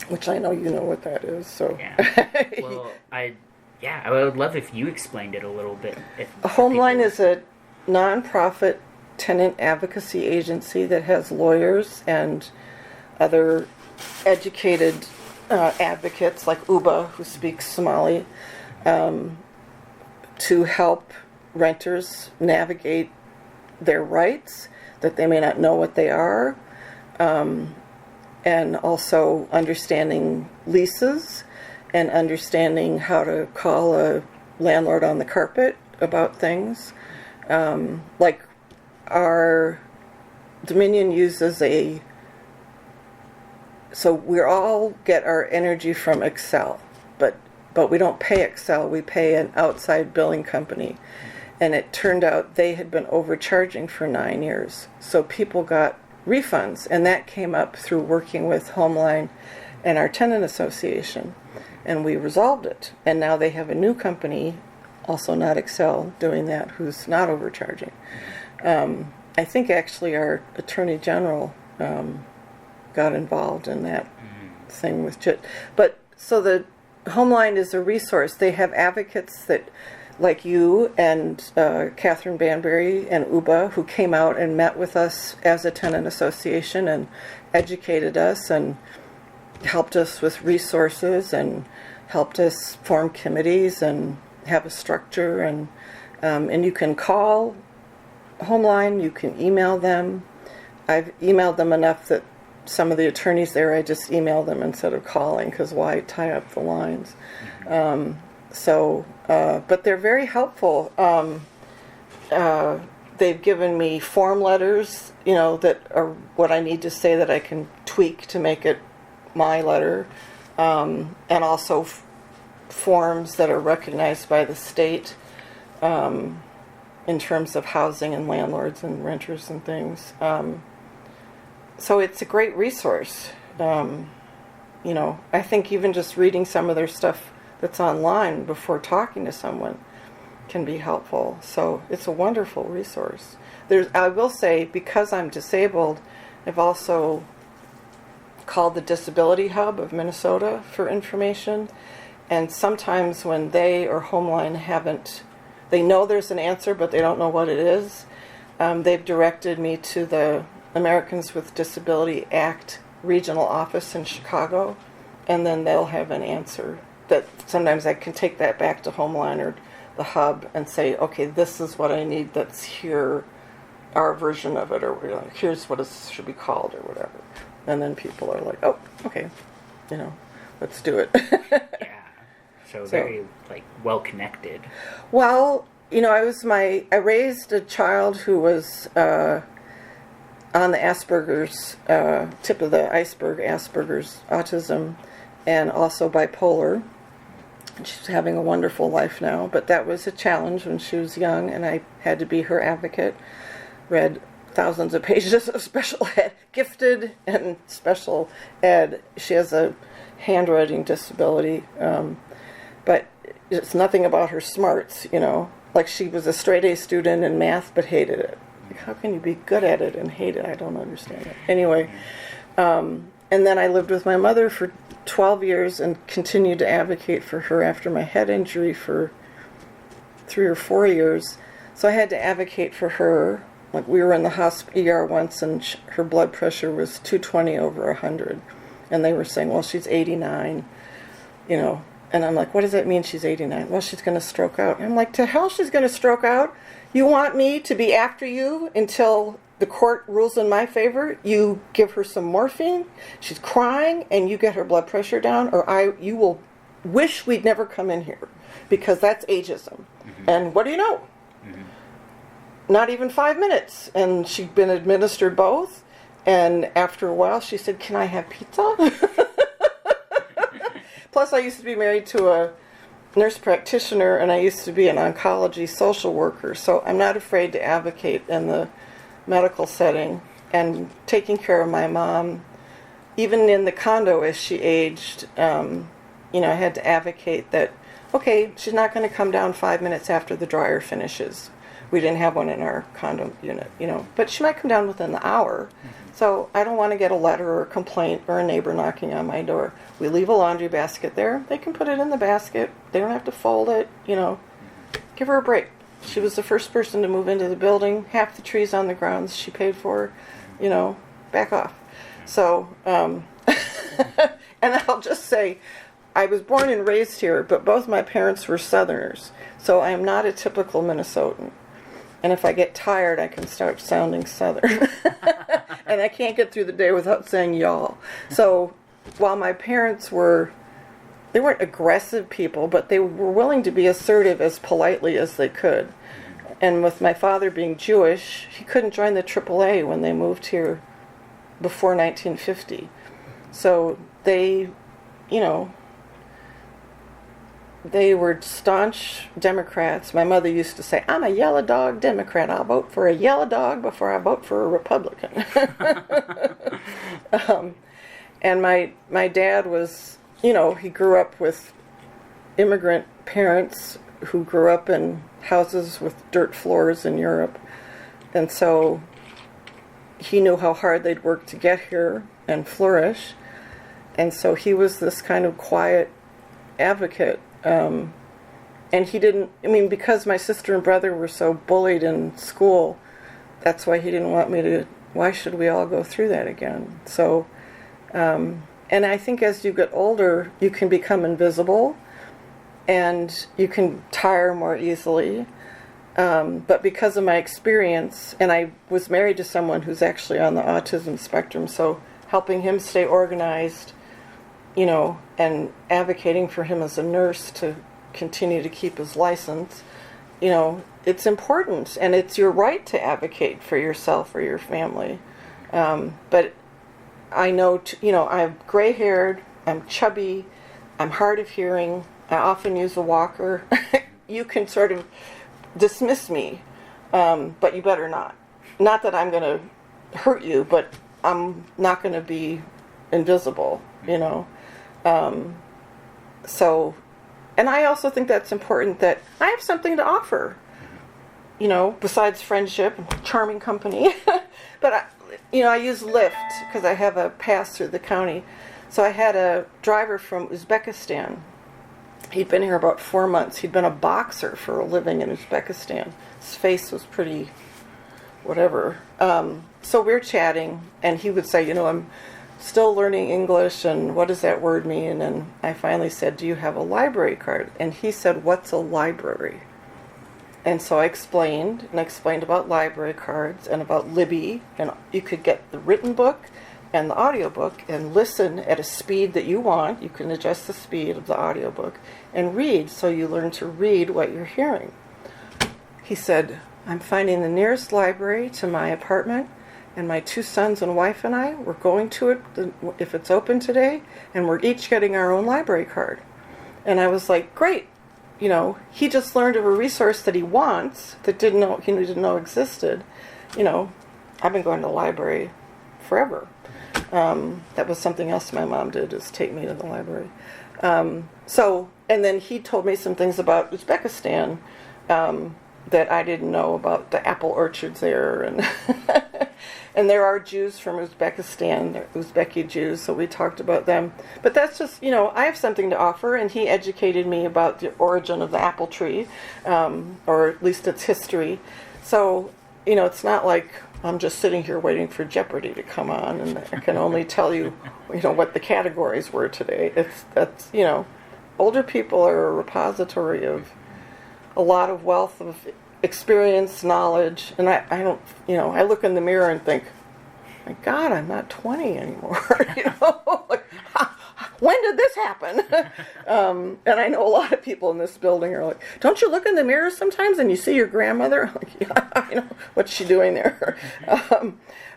which I know you know what that is. So yeah. Well, I would love if you explained it a little bit. Homeline is a nonprofit tenant advocacy agency that has lawyers and other educated advocates like Uba, who speaks Somali, to help renters navigate their rights, that they may not know what they are, and also understanding leases and understanding how to call a landlord on the carpet about things. Like our Dominion uses so we all get our energy from Excel, but we don't pay Excel, we pay an outside billing company. And it turned out they had been overcharging for 9 years. So people got refunds, and that came up through working with Homeline and our tenant association. And we resolved it. And now they have a new company, also not Excel, doing that, who's not overcharging. I think actually our Attorney General got involved in that thing with JIT. But so the Homeline is a resource. They have advocates that, like you and Catherine Banbury and Uba, who came out and met with us as a tenant association and educated us and helped us with resources and helped us form committees and have a structure. And you can call Homeline, you can email them. I've emailed them enough that some of the attorneys there, I just email them instead of calling, because why tie up the lines? But they're very helpful. They've given me form letters, that are what I need to say that I can tweak to make it my letter, and also forms that are recognized by the state in terms of housing and landlords and renters and things. So it's a great resource. I think even just reading some of their stuff that's online before talking to someone can be helpful. So it's a wonderful resource. I will say, because I'm disabled, I've also called the Disability Hub of Minnesota for information. And sometimes when they or Homeline they know there's an answer, but they don't know what it is, they've directed me to the Americans with Disability Act regional office in Chicago, and then they'll have an answer. That sometimes I can take that back to Homeline or the hub and say, okay, this is what I need that's here, our version of it, or here's what it should be called, or whatever. And then people are like, oh, okay, let's do it. Yeah. So very, well connected. Well, I raised a child who was on the Asperger's, tip of the iceberg, Asperger's autism, and also bipolar. She's having a wonderful life now, but that was a challenge when she was young, and I had to be her advocate. Read thousands of pages of special ed, gifted and special ed. She has a handwriting disability, but it's nothing about her smarts, Like she was a straight A student in math, but hated it. How can you be good at it and hate it? I don't understand it. Anyway, and then I lived with my mother for 12 years and continued to advocate for her after my head injury for 3 or 4 years. So I had to advocate for her. Like, we were in the ER once, and her blood pressure was 220 over 100. And they were saying, well, she's 89, And I'm like, what does that mean she's 89? Well, she's going to stroke out. And I'm like, to hell she's going to stroke out? You want me to be after you until the court rules in my favor? You give her some morphine, she's crying, and you get her blood pressure down, or you will wish we'd never come in here, because that's ageism. Mm-hmm. And what do you know? Mm-hmm. Not even 5 minutes. And she'd been administered both, and after a while she said, can I have pizza? Plus I used to be married to a nurse practitioner, and I used to be an oncology social worker, so I'm not afraid to advocate in the medical setting. And taking care of my mom, even in the condo as she aged, I had to advocate that, okay, she's not going to come down 5 minutes after the dryer finishes. We didn't have one in our condo unit, but she might come down within the hour. So I don't want to get a letter or a complaint or a neighbor knocking on my door. We leave a laundry basket there. They can put it in the basket. They don't have to fold it, Give her a break. She was the first person to move into the building. Half the trees on the grounds she paid for, back off. So, and I'll just say, I was born and raised here, but both my parents were Southerners. So I am not a typical Minnesotan. And if I get tired, I can start sounding Southern. And I can't get through the day without saying y'all. So while my parents they weren't aggressive people, but they were willing to be assertive as politely as they could. And with my father being Jewish, he couldn't join the AAA when they moved here before 1950. So they were staunch Democrats. My mother used to say, I'm a yellow dog Democrat. I'll vote for a yellow dog before I vote for a Republican. And my dad was, he grew up with immigrant parents who grew up in houses with dirt floors in Europe. And so he knew how hard they'd worked to get here and flourish. And so he was this kind of quiet advocate. And he didn't, because my sister and brother were so bullied in school, that's why he didn't want me to, why should we all go through that again? So, and I think as you get older, you can become invisible and you can tire more easily. But because of my experience, and I was married to someone who's actually on the autism spectrum, so helping him stay organized, and advocating for him as a nurse to continue to keep his license, it's important, and it's your right to advocate for yourself or your family. But I know, I'm gray-haired, I'm chubby, I'm hard of hearing, I often use a walker. You can sort of dismiss me, but you better not. Not that I'm going to hurt you, but I'm not going to be invisible, So, and I also think that's important, that I have something to offer, besides friendship and charming company. But, I use Lyft because I have a pass through the county. So I had a driver from Uzbekistan. He'd been here about 4 months. He'd been a boxer for a living in Uzbekistan. His face was pretty whatever. So we're chatting, and he would say, I'm still learning English, and what does that word mean? And I finally said, do you have a library card? And he said, what's a library? And so I explained about library cards and about Libby, and you could get the written book and the audiobook and listen at a speed that you want. You can adjust the speed of the audiobook and read, so you learn to read what you're hearing. He said, I'm finding the nearest library to my apartment, and my 2 sons and wife and I, we're going to it if it's open today, and we're each getting our own library card. And I was like, great. He just learned of a resource that he wants that he didn't know existed. I've been going to the library forever. That was something else my mom did, is take me to the library. And then he told me some things about Uzbekistan that I didn't know about, the apple orchards there, and and there are Jews from Uzbekistan, they're Uzbeki Jews, so we talked about them. But that's just, I have something to offer, and he educated me about the origin of the apple tree, or at least its history. So, it's not like I'm just sitting here waiting for Jeopardy to come on, and I can only tell you, what the categories were today. That's older people are a repository of a lot of wealth of experience, knowledge, and I don't, I look in the mirror and think, my God, I'm not 20 anymore. when did this happen? And I know a lot of people in this building are like, don't you look in the mirror sometimes and you see your grandmother? I'm like, yeah, I know, what's she doing there?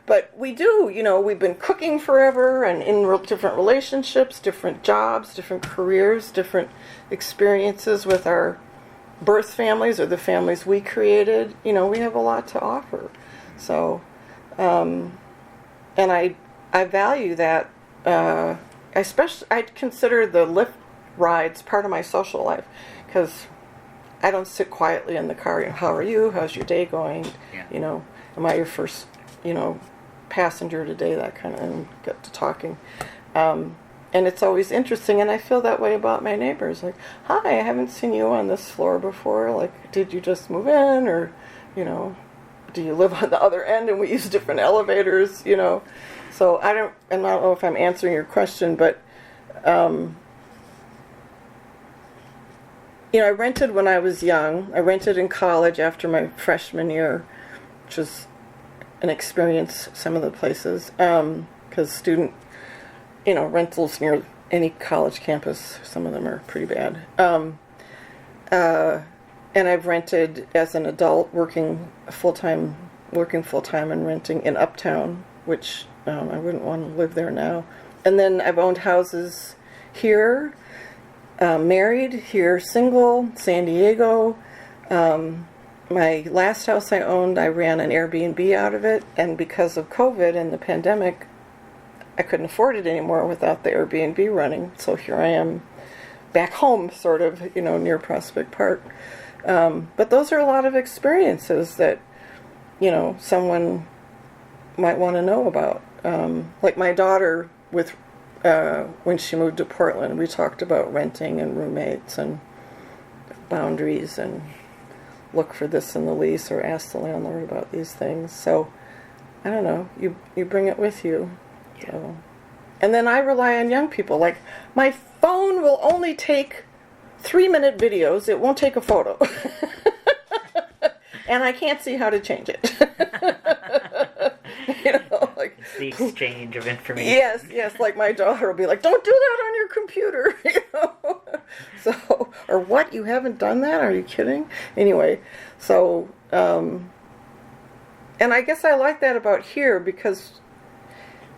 But we do, we've been cooking forever and in different relationships, different jobs, different careers, different experiences with our birth families or the families we created. We have a lot to offer. So, and I value that. I'd consider the Lyft rides part of my social life because I don't sit quietly in the car. How are you? How's your day going? Yeah. Am I your first, passenger today? That kind of, and get to talking. And it's always interesting, and I feel that way about my neighbors. Like, hi, I haven't seen you on this floor before. Like, did you just move in, or, do you live on the other end and we use different elevators? So I don't know if I'm answering your question, but I rented when I was young. I rented in college after my freshman year, which was an experience. Some of the places, because student rentals near any college campus, some of them are pretty bad. And I've rented as an adult, working full-time and renting in Uptown, which I wouldn't want to live there now. And then I've owned houses here, married, here single, San Diego. My last house I owned, I ran an Airbnb out of it, and because of COVID and the pandemic, I couldn't afford it anymore without the Airbnb running. So here I am back home, sort of, near Prospect Park. But those are a lot of experiences that, someone might want to know about. Like my daughter, when she moved to Portland, we talked about renting and roommates and boundaries and look for this in the lease or ask the landlord about these things. So, I don't know, you bring it with you. So. And then I rely on young people. Like, my phone will only take 3-minute videos. It won't take a photo. And I can't see how to change it. It's the exchange of information. Yes. Like my daughter will be like, "Don't do that on your computer." So, or what? You haven't done that? Are you kidding? Anyway, so, and I guess I like that about here because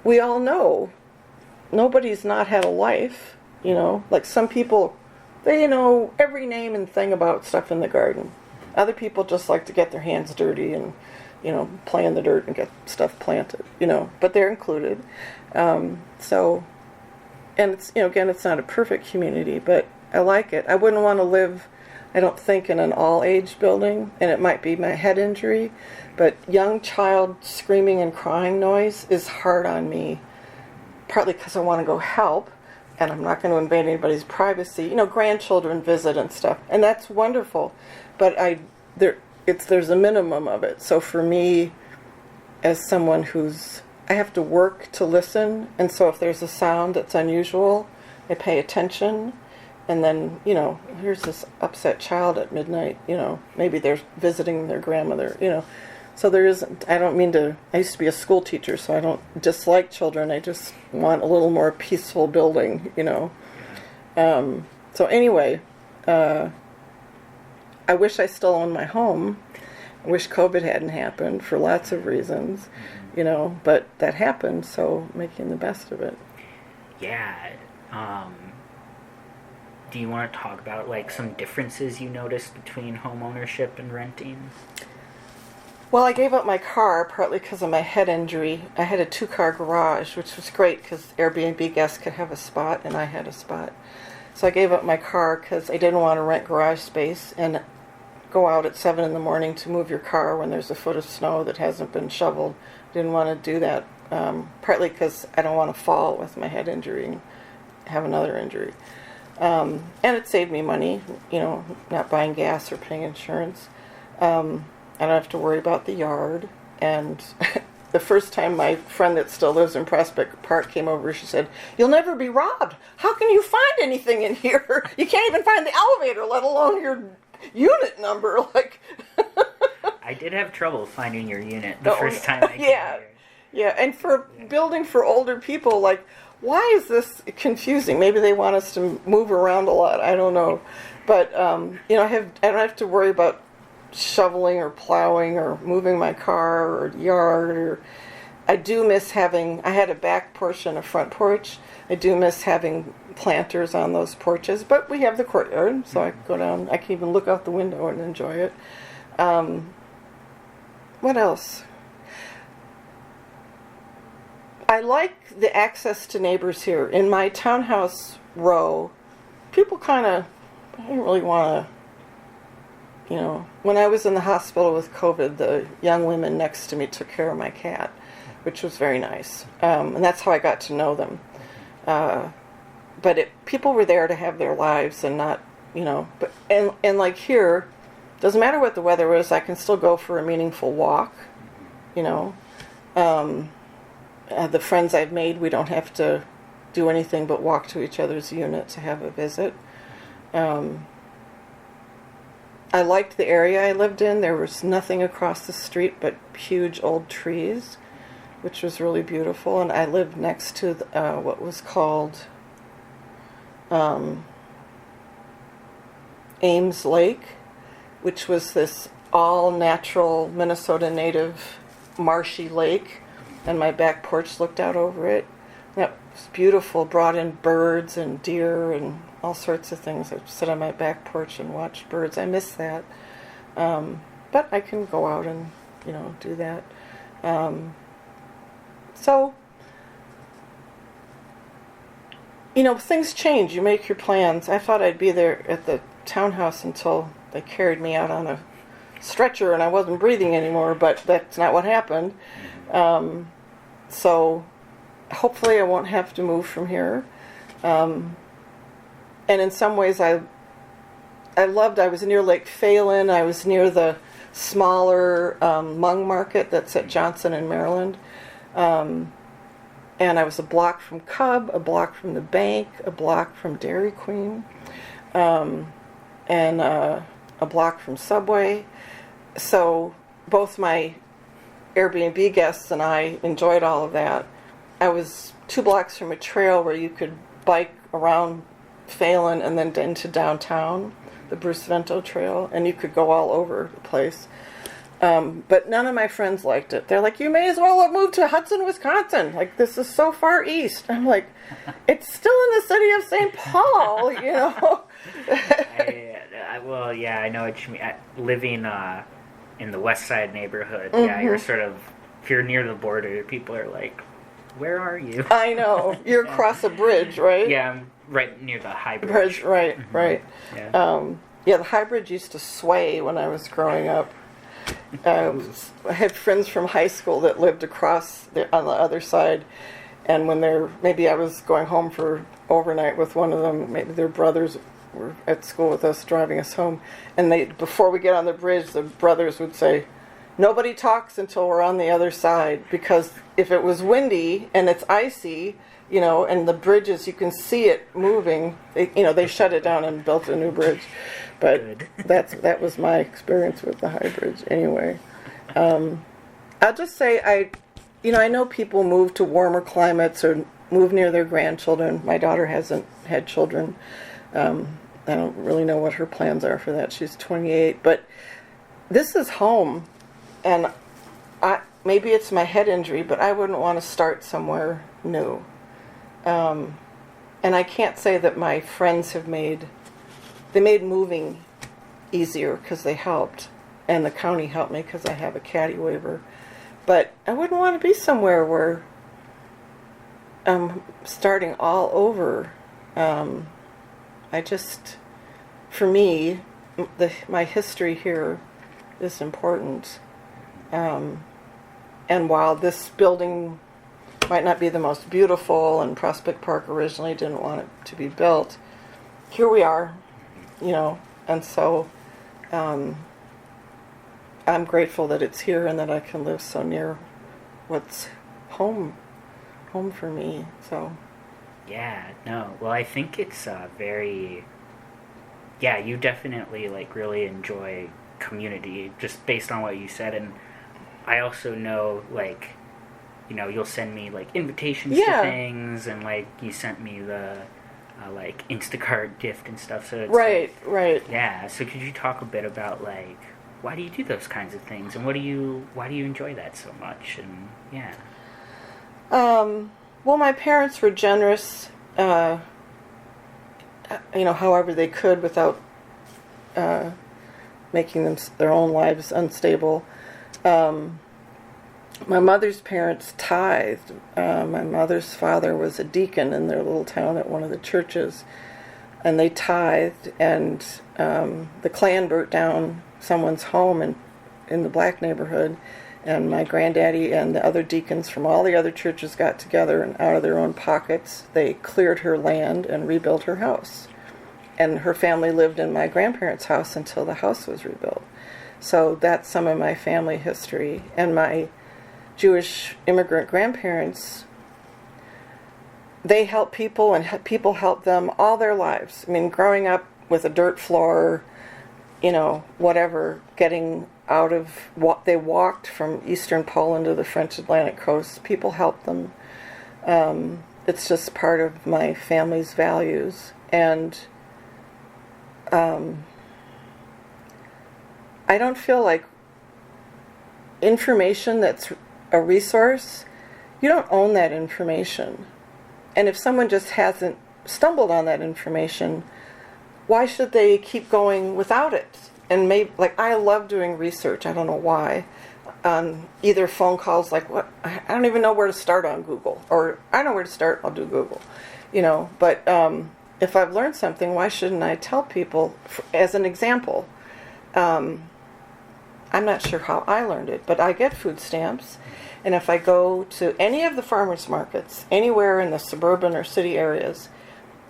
we all know nobody's not had a life. Like some people, they know every name and thing about stuff in the garden. Other people just like to get their hands dirty and, play in the dirt and get stuff planted, but they're included. So, and it's, again, it's not a perfect community, but I like it. I wouldn't want to live, I don't think, in an all-age building, and it might be my head injury, but young child screaming and crying noise is hard on me, partly because I want to go help, and I'm not going to invade anybody's privacy. Grandchildren visit and stuff, and that's wonderful. But there's a minimum of it. So for me, as someone I have to work to listen, and so if there's a sound that's unusual, I pay attention. And then, here's this upset child at midnight. Maybe they're visiting their grandmother. So there isn't. I don't mean to. I used to be a school teacher, so I don't dislike children. I just want a little more peaceful building. So anyway. I wish I still owned my home. I wish COVID hadn't happened for lots of reasons, but that happened, so making the best of it. Yeah. Do you want to talk about, some differences you noticed between home ownership and renting? Well, I gave up my car partly because of my head injury. I had a 2-car garage, which was great because Airbnb guests could have a spot, and I had a spot. So I gave up my car because I didn't want to rent garage space and go out at 7 in the morning to move your car when there's a foot of snow that hasn't been shoveled. Didn't want to do that, partly because I don't want to fall with my head injury and have another injury. And it saved me money, not buying gas or paying insurance. I don't have to worry about the yard. And the first time my friend that still lives in Prospect Park came over, she said, "You'll never be robbed. How can you find anything in here? You can't even find the elevator, let alone your unit number." I did have trouble finding your unit the first time I came yeah. here. Yeah, and for building for older people, why is this confusing? Maybe they want us to move around a lot. I don't know. But, you know, I don't have to worry about shoveling or plowing or moving my car or yard. Or I do miss having, I had a back porch and a front porch. I do miss having planters on those porches, but we have the courtyard, so I can go down. I can even look out the window and enjoy it. What else? I like the access to neighbors here. In my townhouse row, people kind of, I didn't really want to, you know, when I was in the hospital with COVID, the young women next to me took care of my cat, which was very nice. And that's how I got to know them. But people were there to have their lives and not, you know, and like here, doesn't matter what the weather was, I can still go for a meaningful walk, you know. The friends I've made, we don't have to do anything but walk to each other's unit to have a visit. I liked the area I lived in. There was nothing across the street but huge old trees, which was really beautiful. And I lived next to what was called Ames Lake, which was this all-natural Minnesota native marshy lake. And my back porch looked out over it. That was beautiful. Brought in birds and deer and all sorts of things. I'd sit on my back porch and watch birds. I miss that. But I can go out and, you know, do that. So, you know, things change. You make your plans. I thought I'd be there at the townhouse until they carried me out on a stretcher and I wasn't breathing anymore, but that's not what happened. So hopefully I won't have to move from here. And in some ways I was near Lake Phalen. I was near the smaller Hmong market that's at Johnson in Maryland. And I was a block from Cub, a block from the bank, a block from Dairy Queen, and a block from Subway. So both my Airbnb guests and I enjoyed all of that. I was 2 blocks from a trail where you could bike around Phalen and then into downtown, the Bruce Vento Trail, and you could go all over the place. But none of my friends liked it. They're like, you may as well have moved to Hudson, Wisconsin. Like, this is so far east. I'm like, it's still in the city of St. Paul, you know. Well, yeah, I know what you mean. Living in the West Side neighborhood, Mm-hmm. yeah, you're sort of, if you're near the border, people are like, where are you? I know. You're across a bridge, right? Yeah, I'm right near the High Bridge. Right, Mm-hmm. right. Yeah. Yeah, the High Bridge used to sway when I was growing up. I had friends from high school that lived across on the other side, and when maybe I was going home for overnight with one of them, maybe their brothers were at school with us driving us home, and before we get on the bridge, the brothers would say, nobody talks until we're on the other side, because if it was windy and it's icy, you know, and the bridges, you can see it moving, they shut it down and built a new bridge. But that was my experience with the High Bridge anyway. I'll just say I know people move to warmer climates or move near their grandchildren. My daughter hasn't had children. I don't really know what her plans are for that. She's 28. But this is home. And maybe it's my head injury, but I wouldn't want to start somewhere new. And I can't say that my friends made moving easier because they helped, and the county helped me because I have a caddy waiver. But I wouldn't want to be somewhere where I'm starting all over. For me, my history here is important. And while this building might not be the most beautiful, and Prospect Park originally didn't want it to be built, here we are, you know, and so I'm grateful that it's here and that I can live so near what's home for me. So Yeah, no. Well, I think it's very... Yeah, you definitely, really enjoy community, just based on what you said. And I also know, you'll send me like invitations to things, and like you sent me the like Instacart gift and stuff. So it's right. Yeah. So could you talk a bit about like why do you do those kinds of things, and why do you enjoy that so much? And yeah. Well, my parents were generous, however they could without making their own lives unstable. My mother's parents tithed. My mother's father was a deacon in their little town at one of the churches, and they tithed, and the Klan burnt down someone's home in the black neighborhood, and my granddaddy and the other deacons from all the other churches got together, and out of their own pockets they cleared her land and rebuilt her house. And her family lived in my grandparents' house until the house was rebuilt. So that's some of my family history. And my Jewish immigrant grandparents, they help people, and people help them all their lives. I mean, growing up with a dirt floor, whatever, getting out of what they walked from eastern Poland to the French Atlantic coast, people helped them. It's just part of my family's values. And I don't feel like information that's a resource, you don't own that information. And if someone just hasn't stumbled on that information, why should they keep going without it? And maybe, like, I love doing research, I don't know why, on either phone calls, like, what, I don't even know where to start on Google, or I know where to start, I'll do Google, but if I've learned something, why shouldn't I tell people? As an example, I'm not sure how I learned it, but I get food stamps, and if I go to any of the farmers markets, anywhere in the suburban or city areas,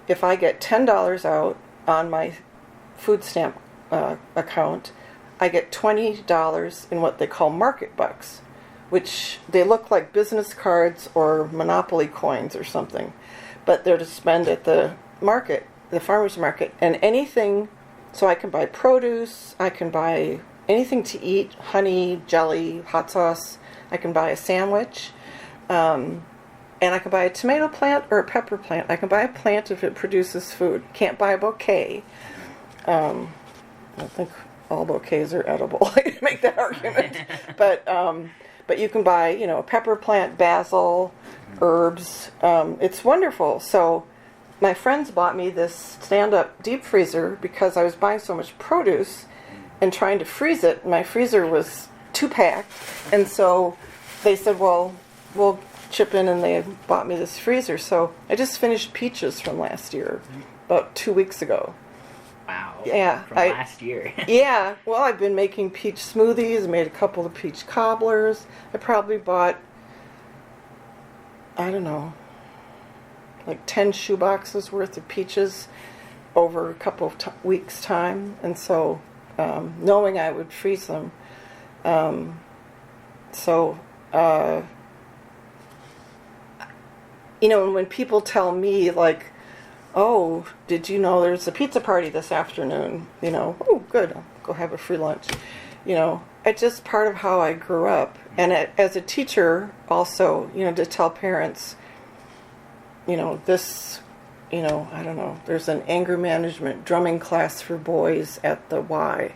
if I get $10 out on my food stamp account, I get $20 in what they call market bucks, which they look like business cards or Monopoly coins or something, but they're to spend at the market, the farmer's market, and anything, so I can buy produce, I can buy anything to eat, honey, jelly, hot sauce, I can buy a sandwich, and I can buy a tomato plant or a pepper plant. I can buy a plant if it produces food. Can't buy a bouquet. I think all bouquets are edible. I can make that argument. But you can buy, a pepper plant, basil, herbs. It's wonderful. So my friends bought me this stand-up deep freezer because I was buying so much produce and trying to freeze it. My freezer was too packed, and so they said, well, we'll chip in, and they bought me this freezer. So I just finished peaches from last year, about 2 weeks ago. Wow. Yeah. From last year. Yeah. Well, I've been making peach smoothies, made a couple of peach cobblers. I probably bought, I don't know, like 10 shoe boxes worth of peaches over a couple of weeks' time. And so, knowing I would freeze them. When people tell me, like, oh, did you know there's a pizza party this afternoon? Oh, good, I'll go have a free lunch. It's just part of how I grew up. And as a teacher, also, to tell parents, this, I don't know, there's an anger management drumming class for boys at the Y.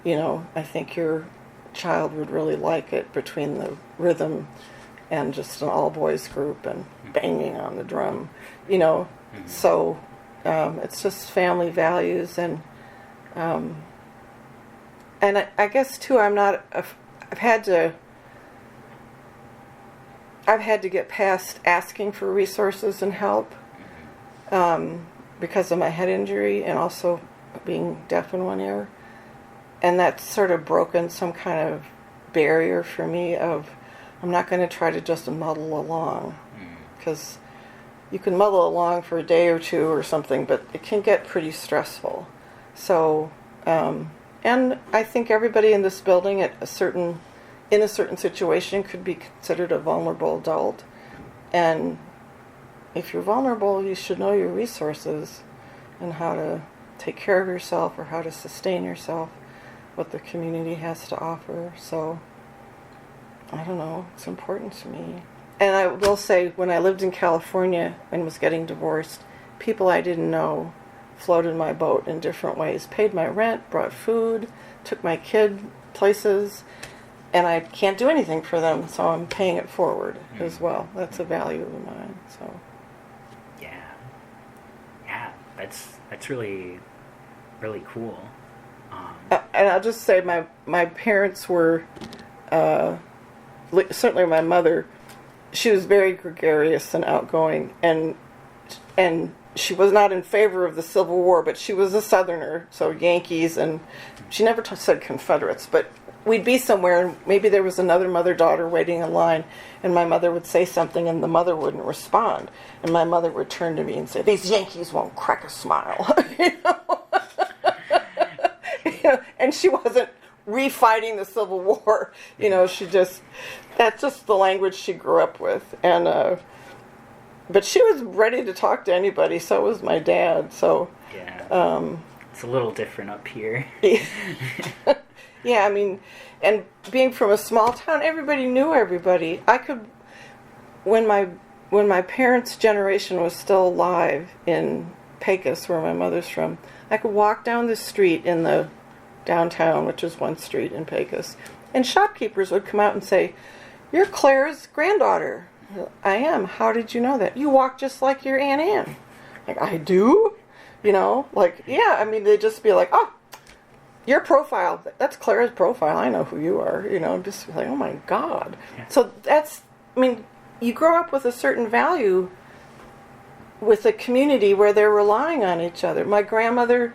I think your child would really like it, between the rhythm and just an all-boys group and banging on the drum, So it's just family values, and I guess too, I've had to get past asking for resources and help because of my head injury and also being deaf in one ear, and that's sort of broken some kind of barrier for me of, I'm not going to try to just muddle along, because you can muddle along for a day or two or something, but it can get pretty stressful. So, and I think everybody in this building in a certain situation could be considered a vulnerable adult. And if you're vulnerable, you should know your resources and how to take care of yourself or how to sustain yourself, what the community has to offer. So, I don't know, it's important to me. And I will say, when I lived in California and was getting divorced, people I didn't know floated my boat in different ways, paid my rent, brought food, took my kid places, and I can't do anything for them, so I'm paying it forward as well. That's a value of mine. So yeah, that's really really cool. And I'll just say my parents were, certainly my mother, she was very gregarious and outgoing, and she was not in favor of the Civil War, but she was a Southerner, so Yankees, and she never said Confederates, but we'd be somewhere, and maybe there was another mother-daughter waiting in line, and my mother would say something, and the mother wouldn't respond, and my mother would turn to me and say, "These Yankees won't crack a smile," you know? You know, and she wasn't refighting the Civil War, you know. That's just the language she grew up with, and but she was ready to talk to anybody. So was my dad. So it's a little different up here. Yeah, I mean, and being from a small town, everybody knew everybody. I could, when my parents' generation was still alive in Pecos, where my mother's from, I could walk down the street in the downtown, which is one street in Pecos, and shopkeepers would come out and say, "You're Claire's granddaughter." "I am." "How did you know that?" "You walk just like your Aunt Ann." Like, "I do?" You know, like, yeah, I mean, they'd just be like, "Oh, your profile, that's Claire's profile. I know who you are." You know, just like, oh my God. Yeah. So I mean, you grow up with a certain value with a community where they're relying on each other. My grandmother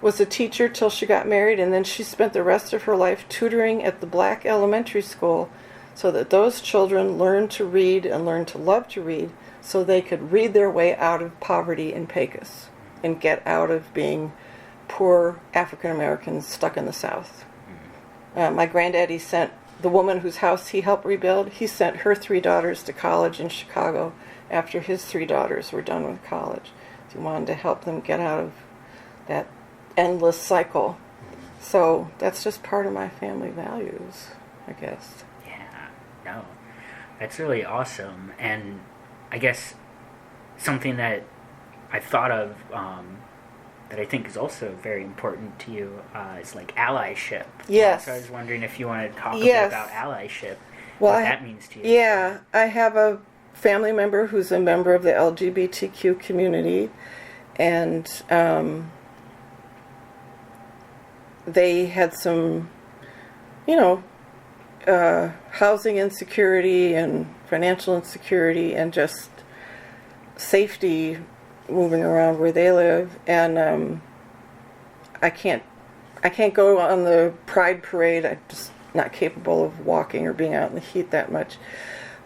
was a teacher till she got married, and then she spent the rest of her life tutoring at the black elementary school so that those children learned to read and learned to love to read so they could read their way out of poverty in Pecos and get out of being poor African Americans stuck in the South. My granddaddy sent the woman whose house he helped rebuild, he sent her 3 daughters to college in Chicago after his 3 daughters were done with college. He wanted to help them get out of that endless cycle. So that's just part of my family values, I guess. Yeah, no, that's really awesome. And I guess something that I thought of that I think is also very important to you is like allyship. Yes. So I was wondering if you wanted to talk a bit about allyship, what that means to you. Yeah, I have a family member who's a member of the LGBTQ community, and they had some, housing insecurity and financial insecurity and just safety moving around where they live. And I can't go on the Pride Parade. I'm just not capable of walking or being out in the heat that much.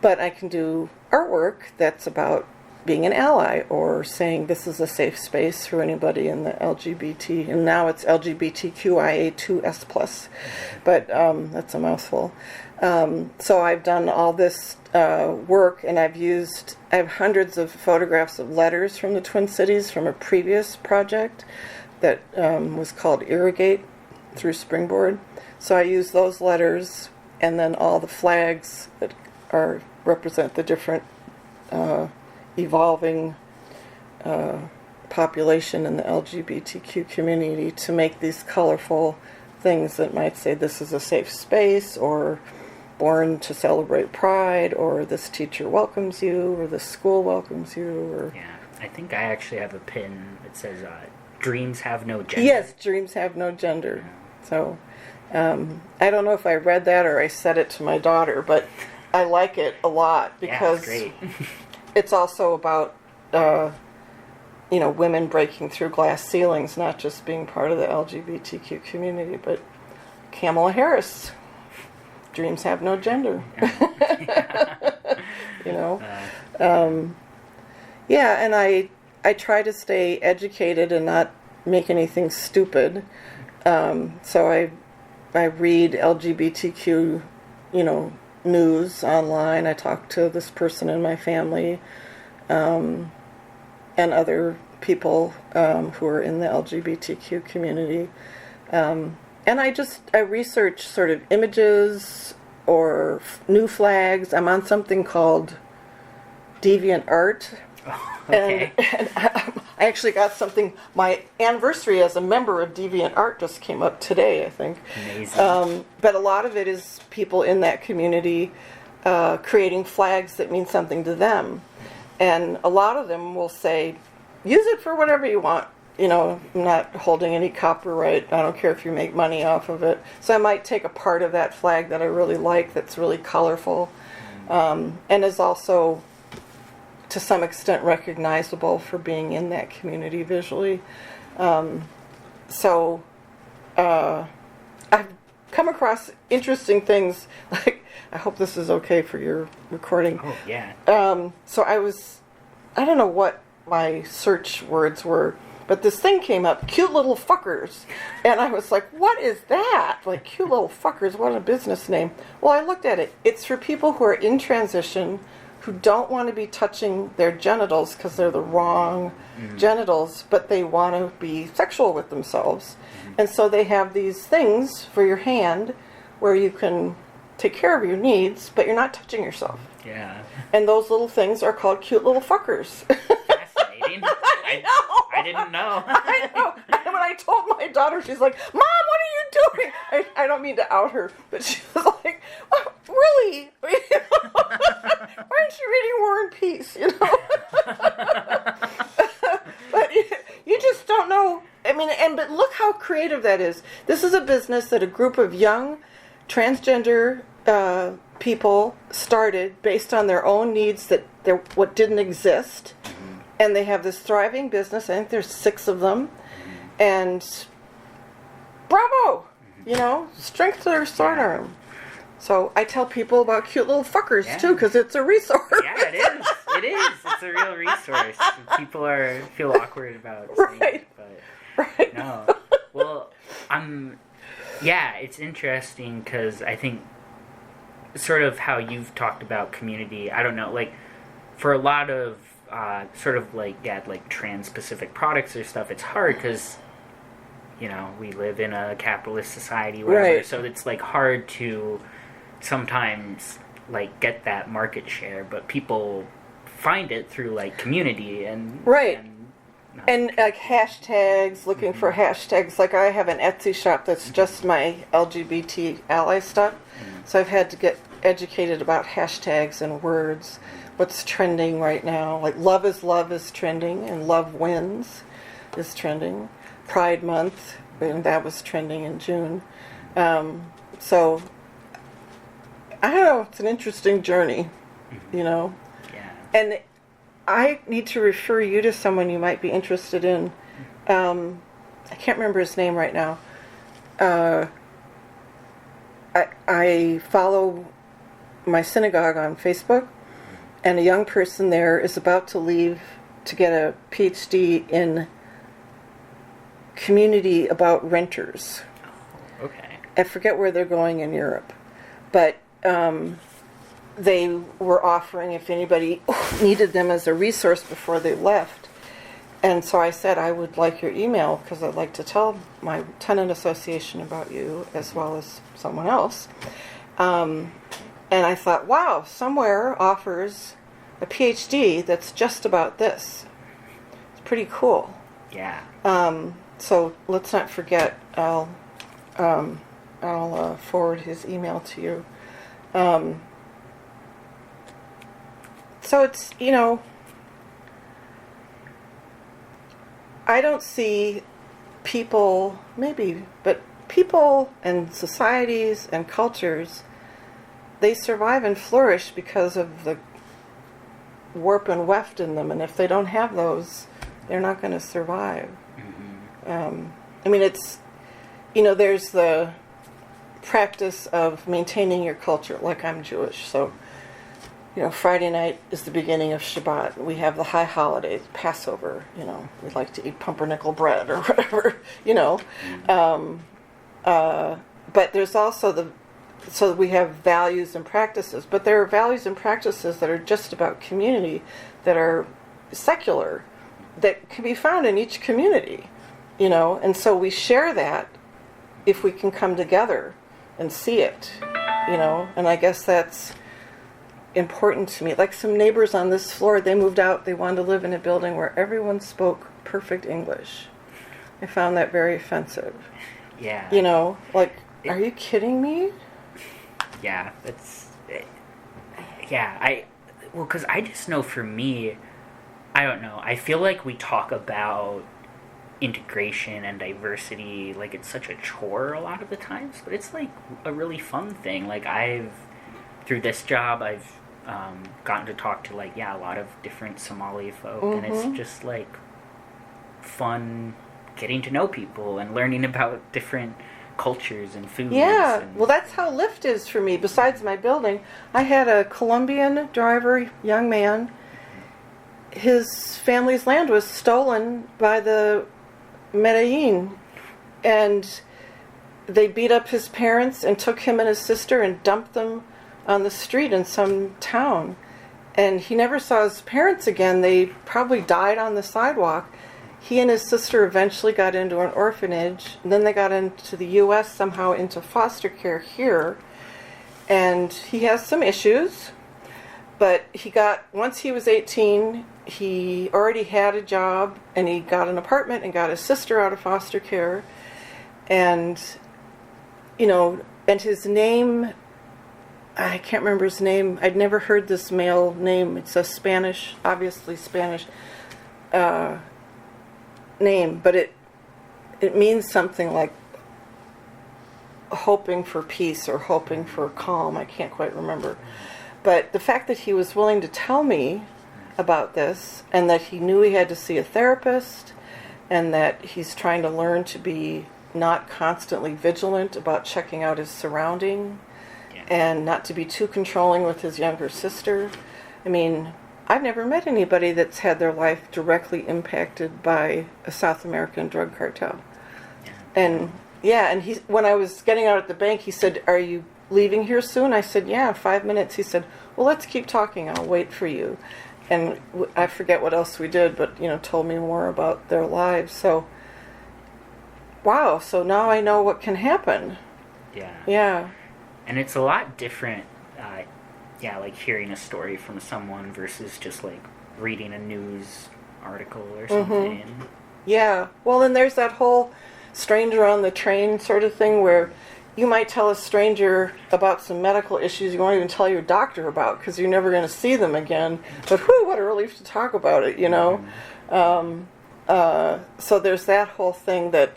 But I can do artwork that's about being an ally or saying this is a safe space for anybody in the LGBT, and now it's LGBTQIA2S+, but that's a mouthful. So I've done all this work, and I have hundreds of photographs of letters from the Twin Cities from a previous project that was called Irrigate through Springboard. So I use those letters, and then all the flags that represent the different evolving population in the LGBTQ community to make these colorful things that might say this is a safe space, or born to celebrate pride, or this teacher welcomes you, or this school welcomes you. Or yeah, I think I actually have a pin that says dreams have no gender. Yes, dreams have no gender. Yeah. So I don't know if I read that or I said it to my daughter, but I like it a lot because great. It's also about women breaking through glass ceilings, not just being part of the LGBTQ community, but Kamala Harris, dreams have no gender. And I try to stay educated and not make anything stupid. So I read LGBTQ, news online. I talk to this person in my family, and other people who are in the LGBTQ community. And I research sort of images or new flags. I'm on something called deviant art. Okay. And I actually got something. My anniversary as a member of Deviant Art just came up today, I think. Amazing. But a lot of it is people in that community creating flags that mean something to them. And a lot of them will say, use it for whatever you want. You know, I'm not holding any copyright. I don't care if you make money off of it. So I might take a part of that flag that I really like, that's really colorful, and is also to some extent recognizable for being in that community visually. So I've come across interesting things, like, I hope this is okay for your recording. Oh, yeah. So I don't know what my search words were, but this thing came up, cute little fuckers. And I was like, what is that? Like, cute little fuckers, what a business name. Well, I looked at it. It's for people who are in transition, who don't want to be touching their genitals because they're the wrong genitals, but they want to be sexual with themselves. And so they have these things for your hand where you can take care of your needs, but you're not touching yourself. Yeah. And those little things are called cute little fuckers. Fascinating. I didn't know. I know. And when I told my daughter, she's like, Mom, what are you doing? I don't mean to out her, but she was like, oh, really? Why aren't you reading War and Peace, you know? But you just don't know. I mean, but look how creative that is. This is a business that a group of young transgender people started based on their own needs that what didn't exist. And they have this thriving business. I think there's 6 of them. And bravo! You know, strength to their sword arm. So I tell people about cute little fuckers, too, because it's a resource. Yeah, it is. It is. It's a real resource. People feel awkward about saying it, but Right. no. Well, yeah, it's interesting because I think sort of how you've talked about community, I don't know, like, for a lot of sort of like trans-specific products or stuff, it's hard because, you know, we live in a capitalist society, whatever, right. So it's like hard to sometimes like get that market share, but people find it through like community and right. And like hashtags, looking for hashtags. Like I have an Etsy shop that's just my LGBT ally stuff. So I've had to get educated about hashtags and words. What's trending right now? Like love is trending, and love wins is trending. Pride Month, and that was trending in June. So I don't know. It's an interesting journey, you know. Yeah. And I need to refer you to someone you might be interested in. I can't remember his name right now. I follow my synagogue on Facebook, and a young person there is about to leave to get a PhD in community about renters. Okay. I forget where they're going in Europe, but they were offering if anybody needed them as a resource before they left. And so I said, I would like your email because I'd like to tell my tenant association about you as well as someone else. And I thought, wow, somewhere offers a PhD that's just about this. It's pretty cool. Yeah. So let's not forget, I'll forward his email to you. So it's, you know, I don't see people, maybe, but people and societies and cultures, they survive and flourish because of the warp and weft in them. And if they don't have those, they're not going to survive. I mean, it's, you know, there's the practice of maintaining your culture. Like I'm Jewish, so, you know, Friday night is the beginning of Shabbat. We have the high holidays, Passover, you know, we like to eat pumpernickel bread or whatever, you know. But there's also so we have values and practices, but there are values and practices that are just about community, that are secular, that can be found in each community, you know, and so we share that if we can come together and see it, you know, and I guess that's important to me. Like some neighbors on this floor, they moved out, they wanted to live in a building where everyone spoke perfect English. I found that very offensive. Yeah. You know, like, are you kidding me? Yeah, that's... Yeah, well, because I just know for me, I don't know, I feel like we talk about integration and diversity like it's such a chore a lot of the times, but it's like a really fun thing. Like through this job, I've gotten to talk to like, a lot of different Somali folk, and it's just like fun getting to know people and learning about different cultures and foods. Yeah, well, that's how Lyft is for me. Besides my building, I had a Colombian driver, young man. His family's land was stolen by the Medellin, and they beat up his parents and took him and his sister and dumped them on the street in some town. And he never saw his parents again. They probably died on the sidewalk. He and his sister eventually got into an orphanage, and then they got into the U.S. somehow into foster care here. And he has some issues, but once he was 18, he already had a job, and he got an apartment and got his sister out of foster care. And, and his name, I can't remember his name. I'd never heard this male name. It's a Spanish, obviously Spanish, name, but it means something like hoping for peace or hoping for calm. I can't quite remember. But the fact that he was willing to tell me about this, and that he knew he had to see a therapist, and that he's trying to learn to be not constantly vigilant about checking out his surrounding, and not to be too controlling with his younger sister. I mean, I've never met anybody that's had their life directly impacted by a South American drug cartel. And when I was getting out at the bank, he said, "Are you leaving here soon?" I said, "Yeah, in 5 minutes." He said, "Well, let's keep talking. I'll wait for you." And I forget what else we did, but, told me more about their lives. So, wow, so now I know what can happen. Yeah. Yeah. And it's a lot different, like hearing a story from someone versus just like reading a news article or something. Yeah. Well, then there's that whole stranger on the train sort of thing where you might tell a stranger about some medical issues you won't even tell your doctor about because you're never going to see them again. But whew, what a relief to talk about it, So there's that whole thing that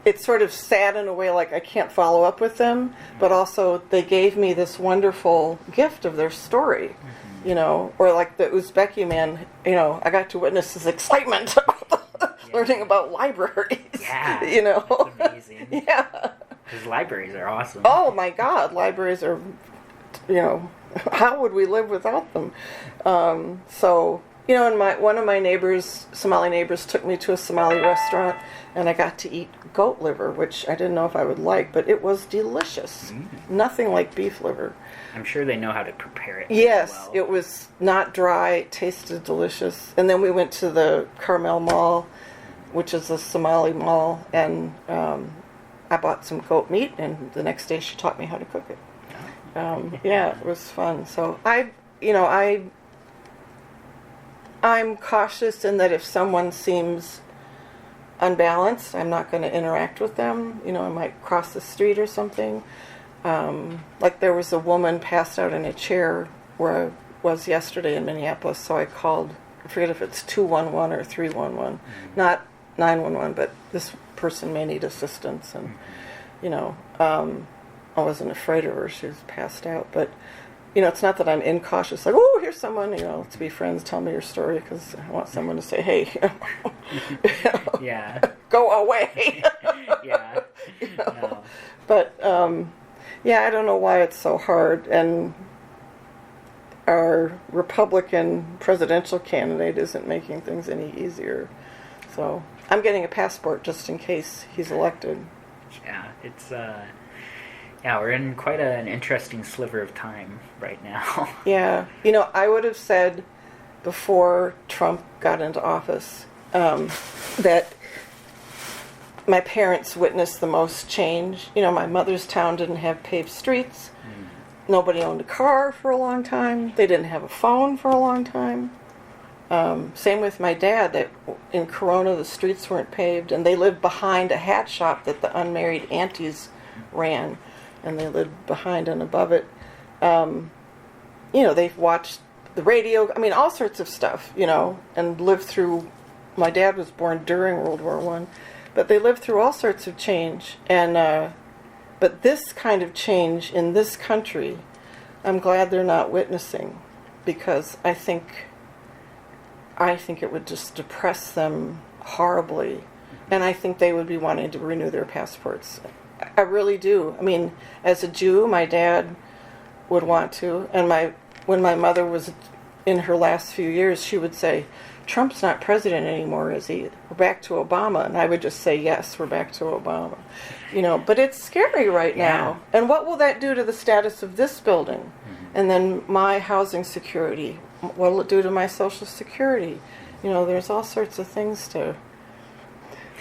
it's sort of sad in a way, like I can't follow up with them, but also they gave me this wonderful gift of their story, or like the Uzbeki man, I got to witness his excitement about learning about libraries. Yeah, that's amazing. Yeah. Because libraries are awesome. Oh my God, libraries are, how would we live without them? So, and one of my neighbors, Somali neighbors, took me to a Somali restaurant, and I got to eat goat liver, which I didn't know if I would like, but it was delicious. Nothing like beef liver. I'm sure they know how to prepare it. Yes, well. It was not dry, it tasted delicious. And then we went to the Carmel Mall, which is a Somali mall, and I bought some goat meat, and the next day she taught me how to cook it. Yeah, it was fun. So I'm cautious in that if someone seems unbalanced, I'm not going to interact with them. I might cross the street or something. Like there was a woman passed out in a chair where I was yesterday in Minneapolis, so I called, I forget if it's 211 or 311, not 911, but this person may need assistance. And, I wasn't afraid of her. She was passed out. But, it's not that I'm incautious, like, oh, here's someone, let's be friends, tell me your story, because I want someone to say, hey, yeah, go away. Yeah. No. But, I don't know why it's so hard. And our Republican presidential candidate isn't making things any easier. So I'm getting a passport just in case he's elected. Yeah, it's we're in quite an interesting sliver of time right now. Yeah, I would have said before Trump got into office that my parents witnessed the most change. My mother's town didn't have paved streets. Nobody owned a car for a long time. They didn't have a phone for a long time. Same with my dad, that in Corona the streets weren't paved, and they lived behind a hat shop that the unmarried aunties ran, and they lived behind and above it. They watched the radio, all sorts of stuff, and lived through, my dad was born during World War I, but they lived through all sorts of change, and but this kind of change in this country, I'm glad they're not witnessing, because I think it would just depress them horribly, and I think they would be wanting to renew their passports. I really do. As a Jew, my dad would want to, and when my mother was in her last few years, she would say, Trump's not president anymore, is he? We're back to Obama. And I would just say, yes, we're back to Obama. But it's scary right now. And what will that do to the status of this building? Mm-hmm. And then my housing security. What will it do to my Social Security? There's all sorts of things to...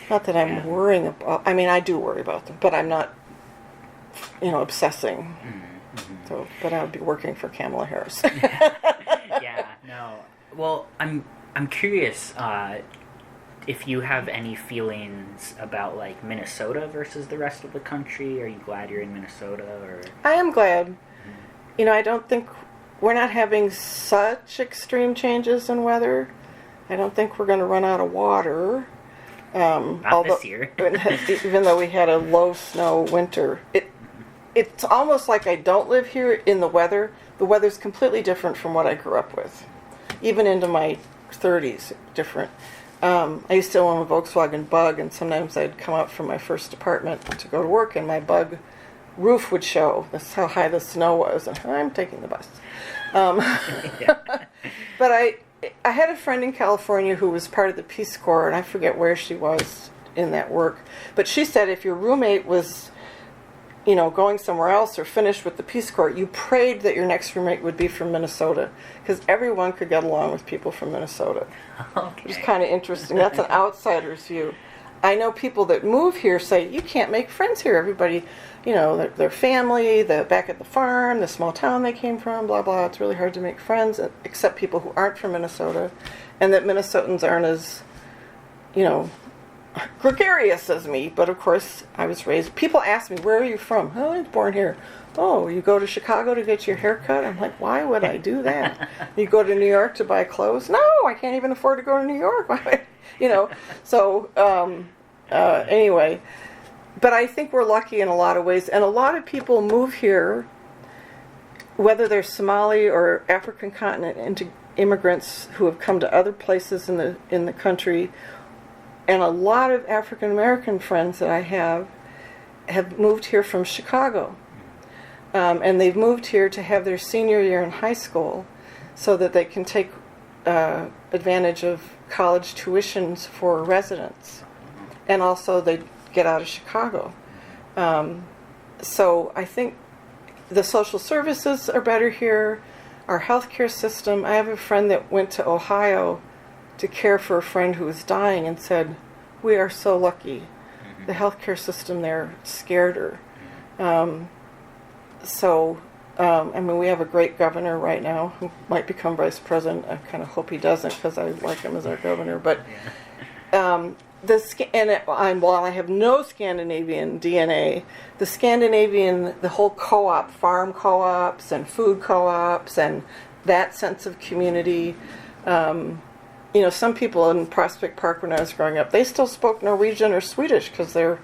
Not that I'm worrying about... I do worry about them, but I'm not, obsessing. Mm-hmm. So, but I would be working for Kamala Harris. Yeah, no. Well, I'm curious if you have any feelings about like Minnesota versus the rest of the country. Are you glad you're in Minnesota? Or I am glad. Mm-hmm. I don't think we're not having such extreme changes in weather. I don't think we're going to run out of water. Not this year. Even though we had a low snow winter, it's almost like I don't live here in the weather. The weather's completely different from what I grew up with, even into my 30s, different. I used to own a Volkswagen Bug, and sometimes I'd come out from my first apartment to go to work, and my Bug roof would show. That's how high the snow was, and I'm taking the bus. But I had a friend in California who was part of the Peace Corps, and I forget where she was in that work. But she said if your roommate was, going somewhere else or finished with the Peace Corps, you prayed that your next roommate would be from Minnesota, because everyone could get along with people from Minnesota. Okay. Which is kind of interesting. That's an outsider's view. I know people that move here say, you can't make friends here. Everybody, their family, back at the farm, the small town they came from, blah, blah. It's really hard to make friends, except people who aren't from Minnesota. And that Minnesotans aren't as, gregarious as me. But, of course, I was raised. People ask me, where are you from? Oh, I was born here. Oh, you go to Chicago to get your hair cut? I'm like, why would I do that? You go to New York to buy clothes? No, I can't even afford to go to New York. So, anyway, but I think we're lucky in a lot of ways, and a lot of people move here, whether they're Somali or African continent immigrants who have come to other places in the country, and a lot of African American friends that I have moved here from Chicago, and they've moved here to have their senior year in high school, so that they can take advantage of college tuitions for residents. And also they get out of Chicago. So I think the social services are better here. Our healthcare system. I have a friend that went to Ohio to care for a friend who was dying and said, we are so lucky. The healthcare system there scared her. We have a great governor right now who might become vice president. I kind of hope he doesn't, because I like him as our governor. But while I have no Scandinavian DNA, the whole co-op, farm co-ops and food co-ops, and that sense of community. Some people in Prospect Park when I was growing up, they still spoke Norwegian or Swedish because their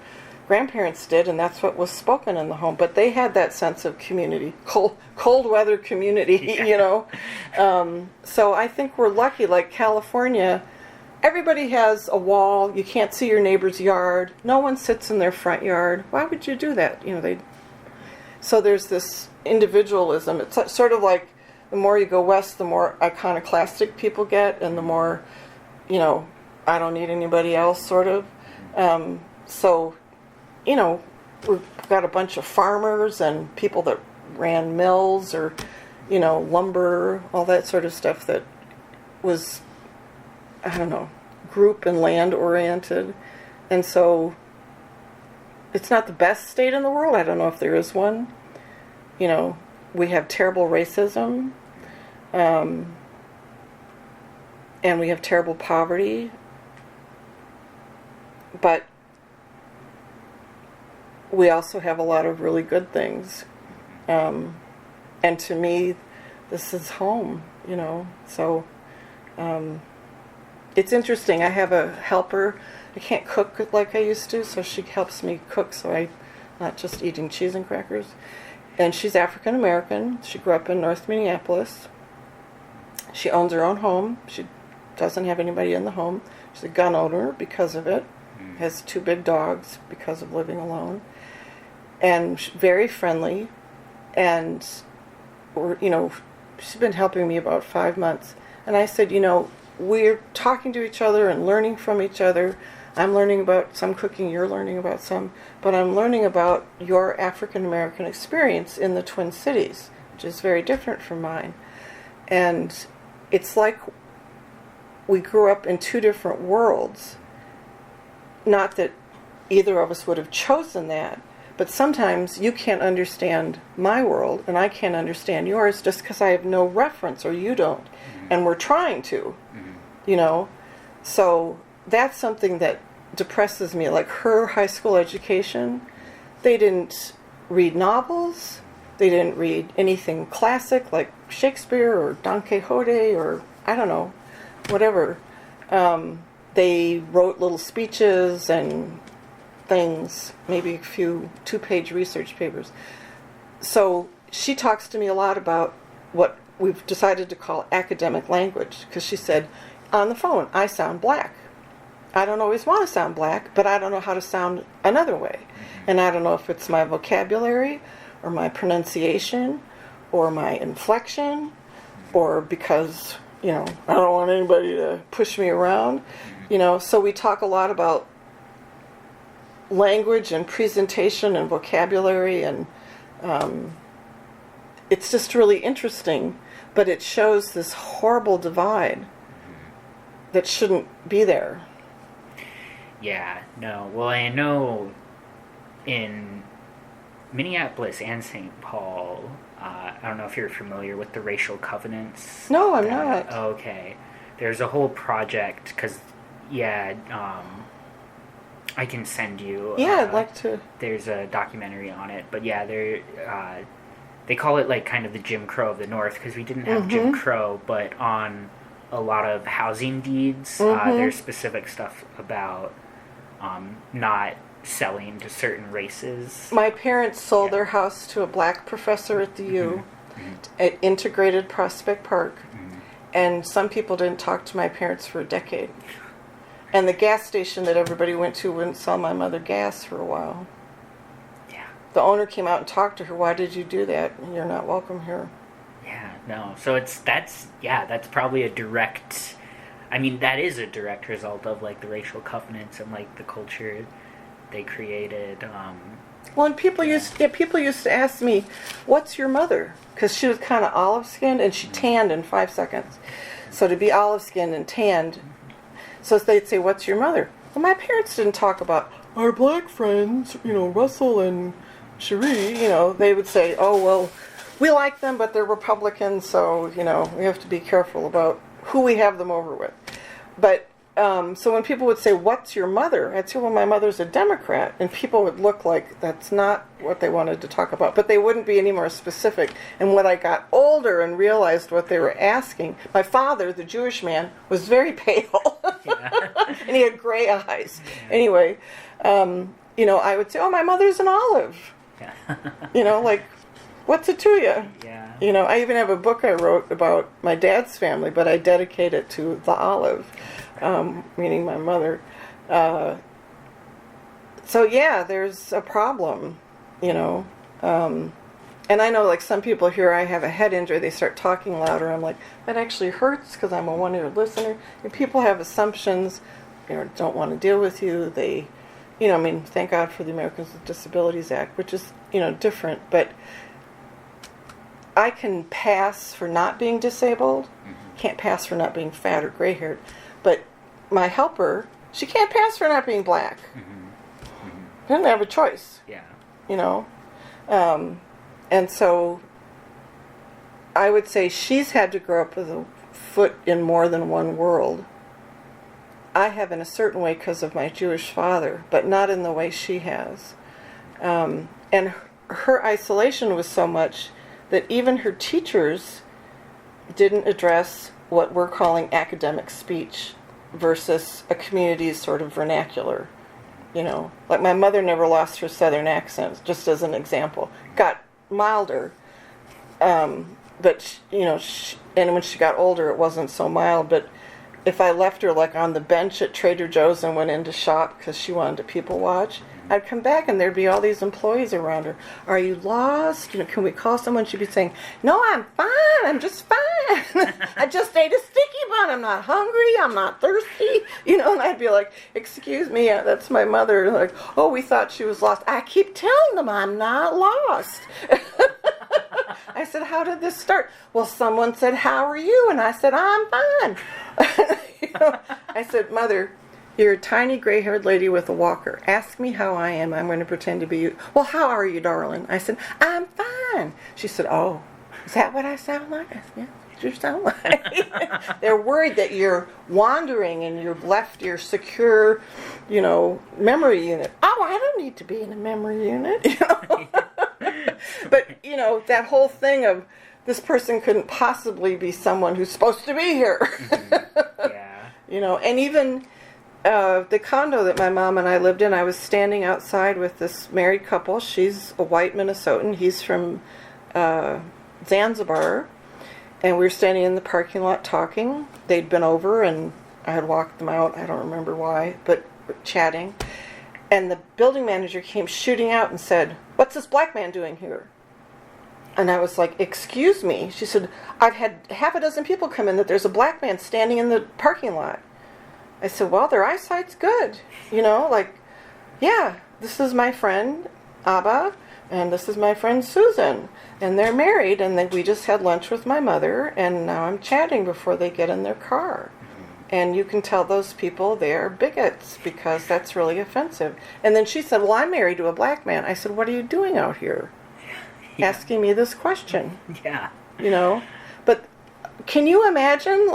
grandparents did, and that's what was spoken in the home. But they had that sense of community, cold weather community, So I think we're lucky. Like California, everybody has a wall. You can't see your neighbor's yard. No one sits in their front yard. Why would you do that? So there's this individualism. It's sort of like the more you go west, the more iconoclastic people get, and the more, I don't need anybody else, sort of. We've got a bunch of farmers and people that ran mills or, lumber, all that sort of stuff that was, group and land oriented. And so it's not the best state in the world. I don't know if there is one. we have terrible racism, and we have terrible poverty, but we also have a lot of really good things. And to me, this is home, So it's interesting. I have a helper. I can't cook like I used to, so she helps me cook, so I'm not just eating cheese and crackers. And she's African American. She grew up in North Minneapolis. She owns her own home. She doesn't have anybody in the home. She's a gun owner because of it. Has 2 big dogs because of living alone. And very friendly. And, she's been helping me about 5 months. And I said, we're talking to each other and learning from each other. I'm learning about some cooking, you're learning about some, but I'm learning about your African American experience in the Twin Cities, which is very different from mine. And it's like we grew up in 2 different worlds. Not that either of us would have chosen that, but sometimes you can't understand my world and I can't understand yours just because I have no reference or you don't. And we're trying to, So that's something that depresses me. Like her high school education, they didn't read novels, they didn't read anything classic like Shakespeare or Don Quixote or I don't know, whatever. They wrote little speeches and things, maybe a few 2-page research papers. So she talks to me a lot about what we've decided to call academic language, because she said, on the phone, I sound black. I don't always want to sound black, but I don't know how to sound another way. And I don't know if it's my vocabulary or my pronunciation or my inflection or because, I don't want anybody to push me around. So we talk a lot about language and presentation and vocabulary, and it's just really interesting, but it shows this horrible divide that shouldn't be there. Yeah, no. Well, I know in Minneapolis and St. Paul, I don't know if you're familiar with the racial covenants. No, I'm not. Okay. There's a whole project, because, I can send you. Yeah, I'd like to. There's a documentary on it, but yeah, they call it like kind of the Jim Crow of the North, because we didn't have Jim Crow, but on a lot of housing deeds, there's specific stuff about not selling to certain races. My parents sold their house to a black professor at the U at Integrated Prospect Park, and some people didn't talk to my parents for a decade. And the gas station that everybody went to wouldn't sell my mother gas for a while. Yeah. The owner came out and talked to her. Why did you do that? You're not welcome here. Yeah, no. So that's probably a direct, that is a direct result of like the racial covenants and like the culture they created. Well, and people used to ask me, "What's your mother?" Because she was kind of olive-skinned and she tanned in 5 seconds. So to be olive-skinned and tanned, so they'd say, "What's your mother?" Well, my parents didn't talk about our black friends, Russell and Cherie. They would say, "Oh, well, we like them, but they're Republicans, so we have to be careful about who we have them over with." But so when people would say, "What's your mother?" I'd say, "Well, my mother's a Democrat," and people would look like that's not what they wanted to talk about, but they wouldn't be any more specific. And when I got older and realized what they were asking, my father, the Jewish man, was very pale, and he had gray eyes. Yeah. Anyway, I would say, "Oh, my mother's an olive." Yeah. Like, what's it to you? Yeah. I even have a book I wrote about my dad's family, but I dedicate it to the olive. Meaning my mother. So yeah, there's a problem, and I know like some people here, I have a head injury, they start talking louder. I'm like, that actually hurts because I'm a one-ear listener. And people have assumptions, don't want to deal with you. They, thank God for the Americans with Disabilities Act, which is, different. But I can pass for not being disabled, can't pass for not being fat or gray-haired, but my helper, she can't pass for not being black. She doesn't have a choice. Yeah. And so I would say she's had to grow up with a foot in more than one world. I have in a certain way because of my Jewish father, but not in the way she has. And her isolation was so much that even her teachers didn't address what we're calling academic speech versus a community's sort of vernacular. Like my mother never lost her southern accent, just as an example. Got milder, but, and when she got older it wasn't so mild, but if I left her like on the bench at Trader Joe's and went in to shop because she wanted to people watch, I'd come back and there'd be all these employees around her. Are you lost? Can we call someone? She'd be saying, no, I'm fine. I'm just fine. I just ate a sticky bun. I'm not hungry. I'm not thirsty. And I'd be like, excuse me, that's my mother. Like, oh, we thought she was lost. I keep telling them I'm not lost. I said, how did this start? Well, someone said, how are you? And I said, I'm fine. I said, Mother, you're a tiny gray-haired lady with a walker. Ask me how I am. I'm going to pretend to be you. Well, how are you, darling? I said, I'm fine. She said, oh, is that what I sound like? I said, yeah, that's what you sound like. They're worried that you're wandering and you've left your secure, memory unit. Oh, I don't need to be in a memory unit, But, that whole thing of this person couldn't possibly be someone who's supposed to be here. Yeah. And even the condo that my mom and I lived in, I was standing outside with this married couple. She's a white Minnesotan. He's from Zanzibar. And we were standing in the parking lot talking. They'd been over and I had walked them out. I don't remember why, but chatting. And the building manager came shooting out and said, "What's this black man doing here?" And I was like, "Excuse me." She said, "I've had half a dozen people come in that there's a black man standing in the parking lot." I said, "Well, their eyesight's good. Yeah, this is my friend Abba, and this is my friend Susan. And they're married, and then we just had lunch with my mother, and now I'm chatting before they get in their car. And you can tell those people they're bigots because that's really offensive." And then she said, "Well, I'm married to a black man." I said, "What are you doing out here?" Yeah. Asking me this question. Yeah. But can you imagine,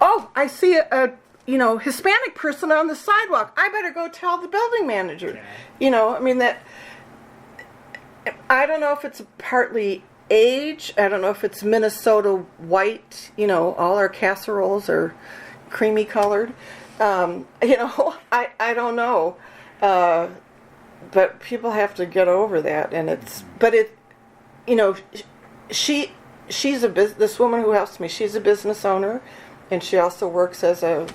oh, I see a Hispanic person on the sidewalk. I better go tell the building manager. Yeah. I don't know if it's partly age. I don't know if it's Minnesota white. All our casseroles are creamy colored. I don't know. But people have to get over that, and she's this woman who helps me. She's a business owner, and she also works as a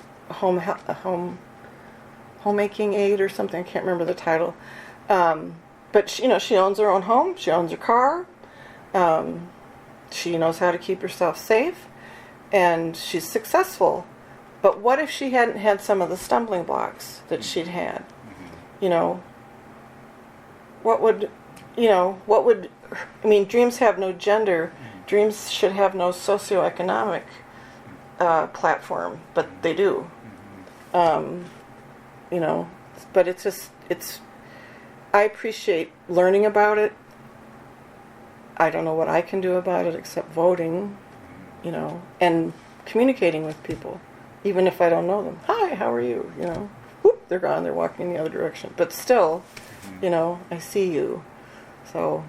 homemaking aide or something. I can't remember the title. But she owns her own home. She owns her car. She knows how to keep herself safe, and she's successful. But what if she hadn't had some of the stumbling blocks that she'd had? What would dreams have no gender. Dreams should have no socioeconomic platform, but they do. But I appreciate learning about it. I don't know what I can do about it except voting, and communicating with people, even if I don't know them. "Hi, how are you?" Whoop, they're gone. They're walking in the other direction. But still, I see you. So,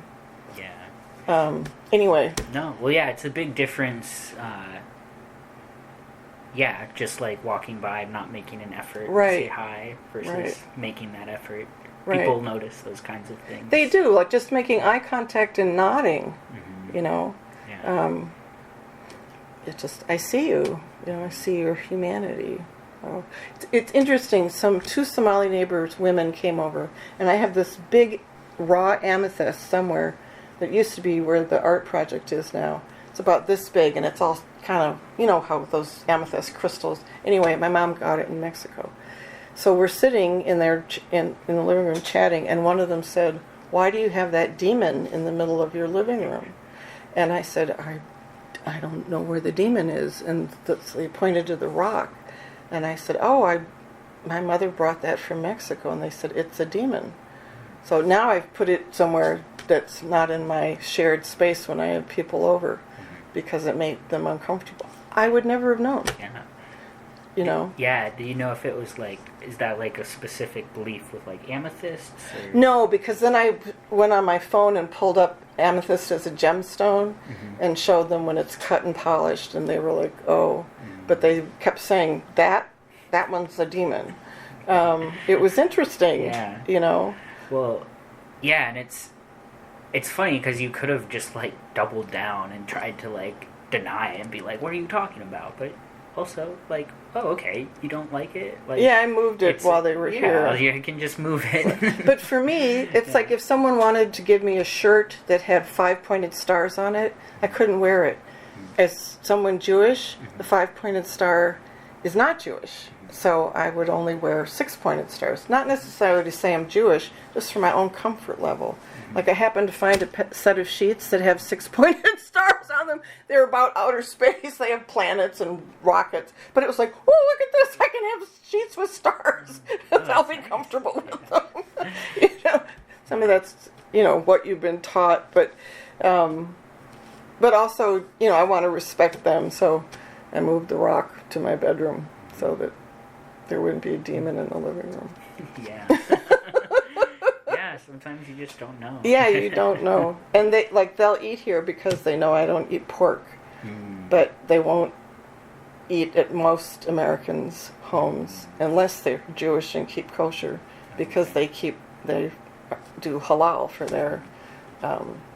yeah. Anyway. No, well, yeah, it's a big difference. Just like walking by, not making an effort to say hi versus making that effort. Right. People notice those kinds of things. They do, like just making eye contact and nodding. Yeah. I see you. I see your humanity. It's interesting. Two Somali neighbors, women, came over, and I have this big raw amethyst somewhere that used to be where the art project is now. It's about this big, and it's all kind of, how those amethyst crystals. Anyway, my mom got it in Mexico. So we're sitting in there in the living room chatting, and one of them said, "Why do you have that demon in the middle of your living room?" And I said, I don't know where the demon is. And they pointed to the rock. And I said, my mother brought that from Mexico. And they said, "It's a demon." So now I've put it somewhere that's not in my shared space when I have people over, because it made them uncomfortable. I would never have known. Yeah. You know? Yeah. Do you know if it was like, is that like a specific belief with like amethysts? Or? No, because then I went on my phone and pulled up amethyst as a gemstone and showed them when it's cut and polished, and they were like, oh. But they kept saying, that one's a demon. It was interesting, Yeah. you know? Well, yeah, and it's funny because you could have just like doubled down and tried to like deny it and be like, what are you talking about? But also like, oh, okay, you don't like it? Like, Yeah, I moved it while they were here. Yeah, you can just move it. But for me, it's like if someone wanted to give me a shirt that had 5-pointed stars on it, I couldn't wear it. As someone Jewish, the 5-pointed star is not Jewish. So I would only wear 6-pointed stars. Not necessarily to say I'm Jewish, just for my own comfort level. Like I happened to find a set of sheets that have 6-pointed stars on them. They're about outer space. They have planets and rockets. But it was like, oh, look at this. I can have sheets with stars. I'll be comfortable with them. You know, some of that's, you know, what you've been taught. But also, you know, I want to respect them. So I moved the rock to my bedroom so that there wouldn't be a demon in the living room. Yeah. Yeah, sometimes you just don't know. Yeah, you don't know. And they'll eat here because they know I don't eat pork. But they won't eat at most Americans' homes unless they're Jewish and keep kosher, because they do halal for their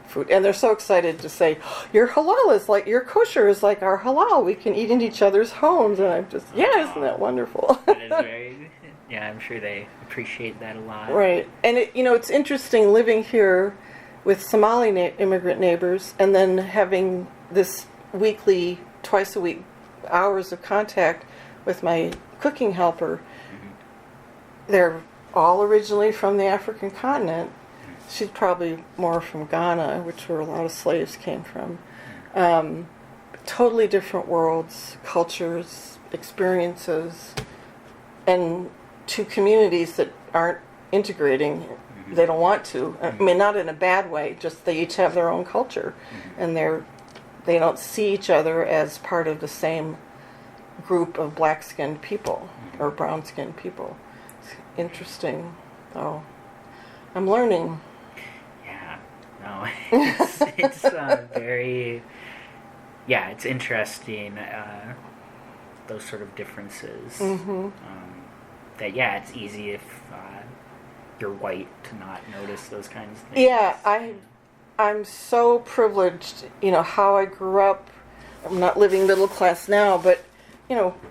food. And they're so excited to say, your halal is like, your kosher is like our halal. We can eat in each other's homes. And I'm just, yeah, isn't that wonderful? That is very, yeah, I'm sure they appreciate that a lot. Right. And, it's interesting living here with Somali immigrant neighbors and then having this weekly, twice a week hours of contact with my cooking helper. They're all originally from the African continent. She's probably more from Ghana, which where a lot of slaves came from. Totally different worlds, cultures, experiences, and two communities that aren't integrating. They don't want to. I mean, not in a bad way, just they each have their own culture. And they don't see each other as part of the same group of black-skinned people or brown-skinned people. It's interesting. Oh, I'm learning. No, it's very, yeah, it's interesting, those sort of differences. That, yeah, it's easy if you're white to not notice those kinds of things. Yeah, I'm so privileged, how I grew up. I'm not living middle class now, but,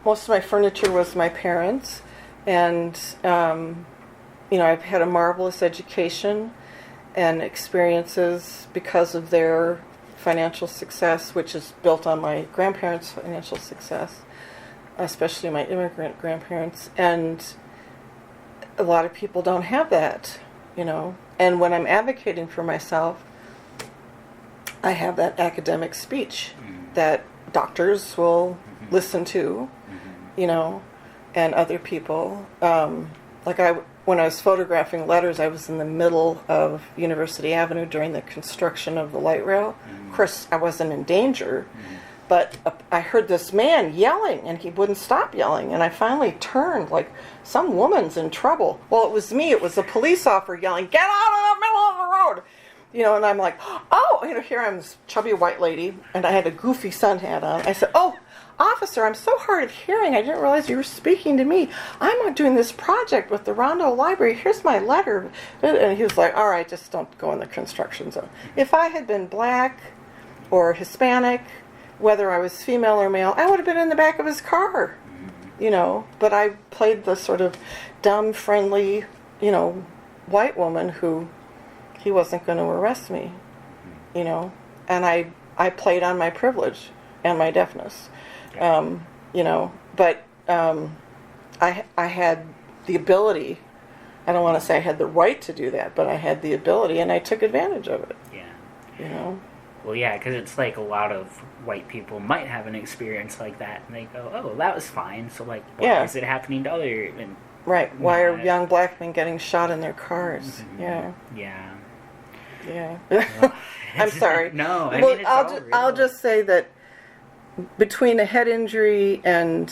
most of my furniture was my parents. And, I've had a marvelous education and experiences because of their financial success, which is built on my grandparents' financial success, especially my immigrant grandparents. And a lot of people don't have that, And when I'm advocating for myself, I have that academic speech that doctors will listen to, and other people. When I was photographing letters, I was in the middle of University Avenue during the construction of the light rail. Of course, I wasn't in danger, but I heard this man yelling, and he wouldn't stop yelling. And I finally turned, like, some woman's in trouble. Well, it was me. It was a police officer yelling, "Get out of the middle of the road!" And I'm like, oh, here I'm this chubby white lady, and I had a goofy sun hat on. I said, "Oh, officer, I'm so hard of hearing. I didn't realize you were speaking to me. I'm doing this project with the Rondo Library. Here's my letter." And he was like, "All right, just don't go in the construction zone." If I had been black or Hispanic, whether I was female or male, I would have been in the back of his car, But I played the sort of dumb, friendly, white woman who he wasn't going to arrest me, And I played on my privilege and my deafness. But I had the ability. I don't want to say I had the right to do that, but I had the ability, and I took advantage of it. Yeah. Well, yeah, because it's like a lot of white people might have an experience like that, and they go, "Oh, that was fine." So, like, why is it happening to other? Right. Why are young black men getting shot in their cars? Yeah. Yeah. Yeah. Well, I'm sorry. No, I Well, mean, it's all real. I'll just say that between a head injury and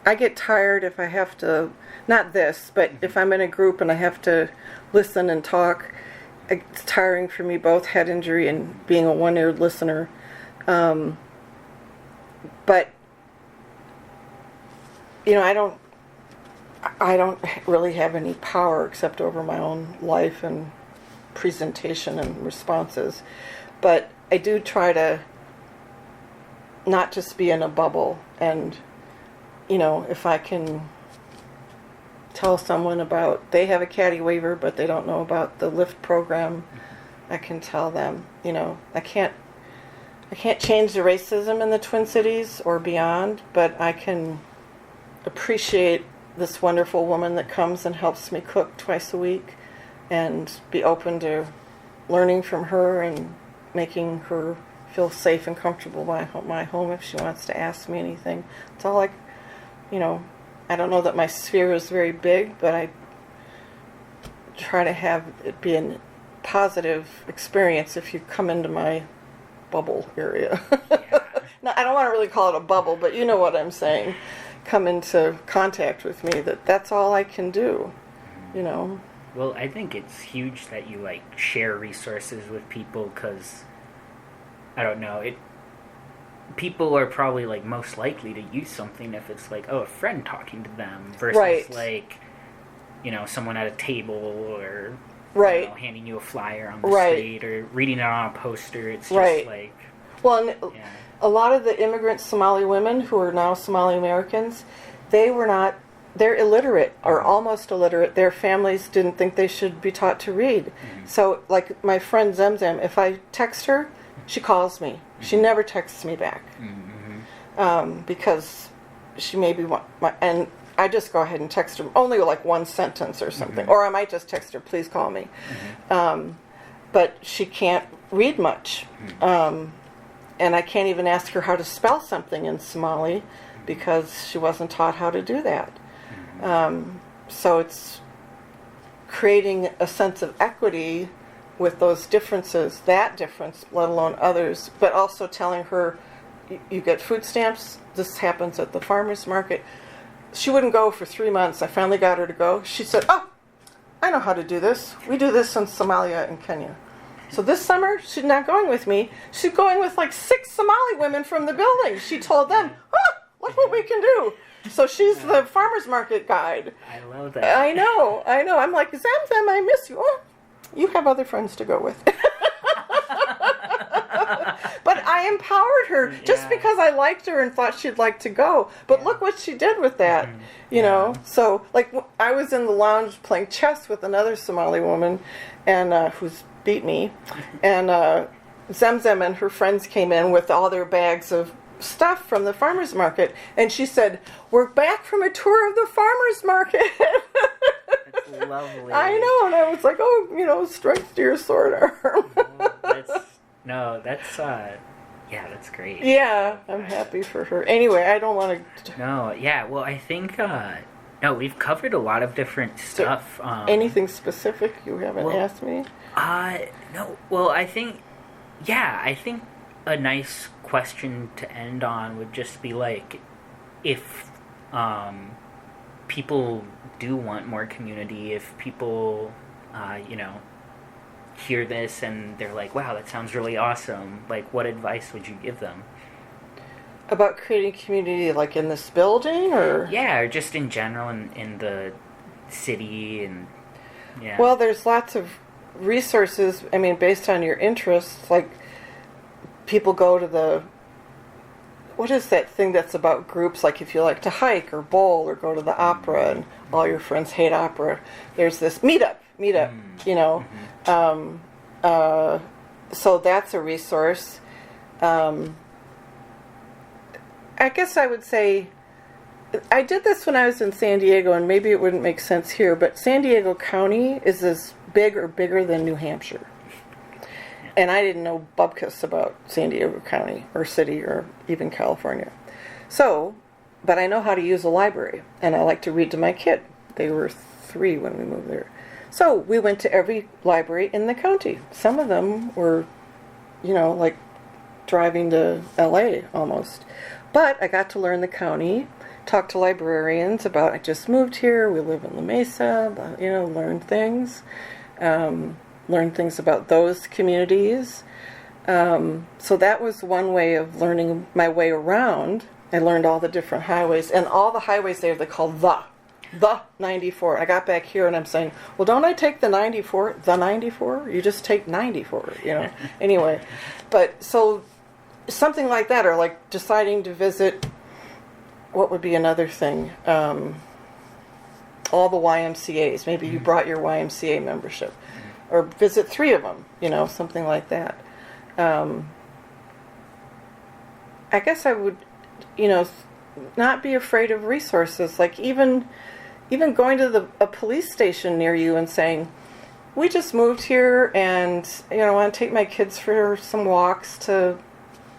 I get tired if I have to, not this, but if I'm in a group and I have to listen and talk, it's tiring for me, both head injury and being a one-eared listener. But, you know, I don't really have any power except over my own life and presentation and responses. But I do try to not just be in a bubble. And, you know, if I can tell someone about, they have a caddy waiver, but they don't know about the lift program, I can tell them, you know, I can't change the racism in the Twin Cities or beyond, but I can appreciate this wonderful woman that comes and helps me cook twice a week and be open to learning from her and making her feel safe and comfortable by my home if she wants to ask me anything. It's all like, you know, I don't know that my sphere is very big, but I try to have it be a positive experience if you come into my bubble area. Yeah. Now, I don't want to really call it a bubble, but you know what I'm saying. Come into contact with me, that's all I can do, you know. Well, I think it's huge that you like share resources with people, because I don't know, people are probably like most likely to use something if it's like, oh, a friend talking to them versus Right. like, you know, someone at a table or Right. you know, handing you a flyer on the Right. street or reading it on a poster. It's just Right. like, Well, and yeah. a lot of the immigrant Somali women who are now Somali Americans, they're illiterate or almost illiterate. Their families didn't think they should be taught to read. Mm-hmm. So, like my friend Zemzem, if I text her, she calls me. She never texts me back. Because she maybe and I just go ahead and text her only like one sentence or something. Or I might just text her, please call me. But she can't read much. And I can't even ask her how to spell something in Somali because she wasn't taught how to do that. So it's creating a sense of equity with those differences, that difference, let alone others, but also telling her, you get food stamps, this happens at the farmer's market. She wouldn't go for 3 months. I finally got her to go. She said, oh, I know how to do this. We do this in Somalia and Kenya. So this summer, she's not going with me. She's going with like 6 Somali women from the building. She told them, look what we can do. So she's the farmer's market guide. I love that. I know. I'm like, Zamzam, I miss you. Oh, you have other friends to go with. But I empowered her just because I liked her and thought she'd like to go. But look what she did with that, you know. So, like, I was in the lounge playing chess with another Somali woman, and who's beat me, and Zemzem and her friends came in with all their bags of stuff from the farmer's market, and she said, we're back from a tour of the farmer's market. That's lovely. I know, and I was like, oh, you know, strength to your sword arm. That's great. Yeah, I'm happy for her. Anyway, I don't want to... No, yeah, well, I think, no, we've covered a lot of different stuff. Anything specific you haven't asked me? No, well, I think a nice question to end on would just be like, if people do want more community, if people, you know, hear this and they're like, wow, that sounds really awesome, like, what advice would you give them? About creating community, like in this building, or? Yeah, or just in general in the city, and yeah. Well, there's lots of resources, I mean, based on your interests, like people go to what is that thing that's about groups, like if you like to hike or bowl or go to the opera and all your friends hate opera, there's this meetup, you know. So that's a resource. I guess I would say, I did this when I was in San Diego, and maybe it wouldn't make sense here, but San Diego County is as big or bigger than New Hampshire. And I didn't know bupkis about San Diego County or city or even California. So, but I know how to use a library, and I like to read to my kid. They were 3 when we moved there. So we went to every library in the county. Some of them were, like driving to LA almost. But I got to learn the county, talk to librarians about, I just moved here, we live in La Mesa, learn things. Learn things about those communities. So that was one way of learning my way around. I learned all the different highways, and all the highways there they call the 94. I got back here and I'm saying, well, don't I take the 94? The 94? You just take 94, Anyway, but so something like that, or like deciding to visit, what would be another thing? All the YMCAs. Maybe you brought your YMCA membership. Or visit 3 of them, something like that. I guess I would, not be afraid of resources. Like even going to a police station near you and saying, we just moved here and, I want to take my kids for some walks to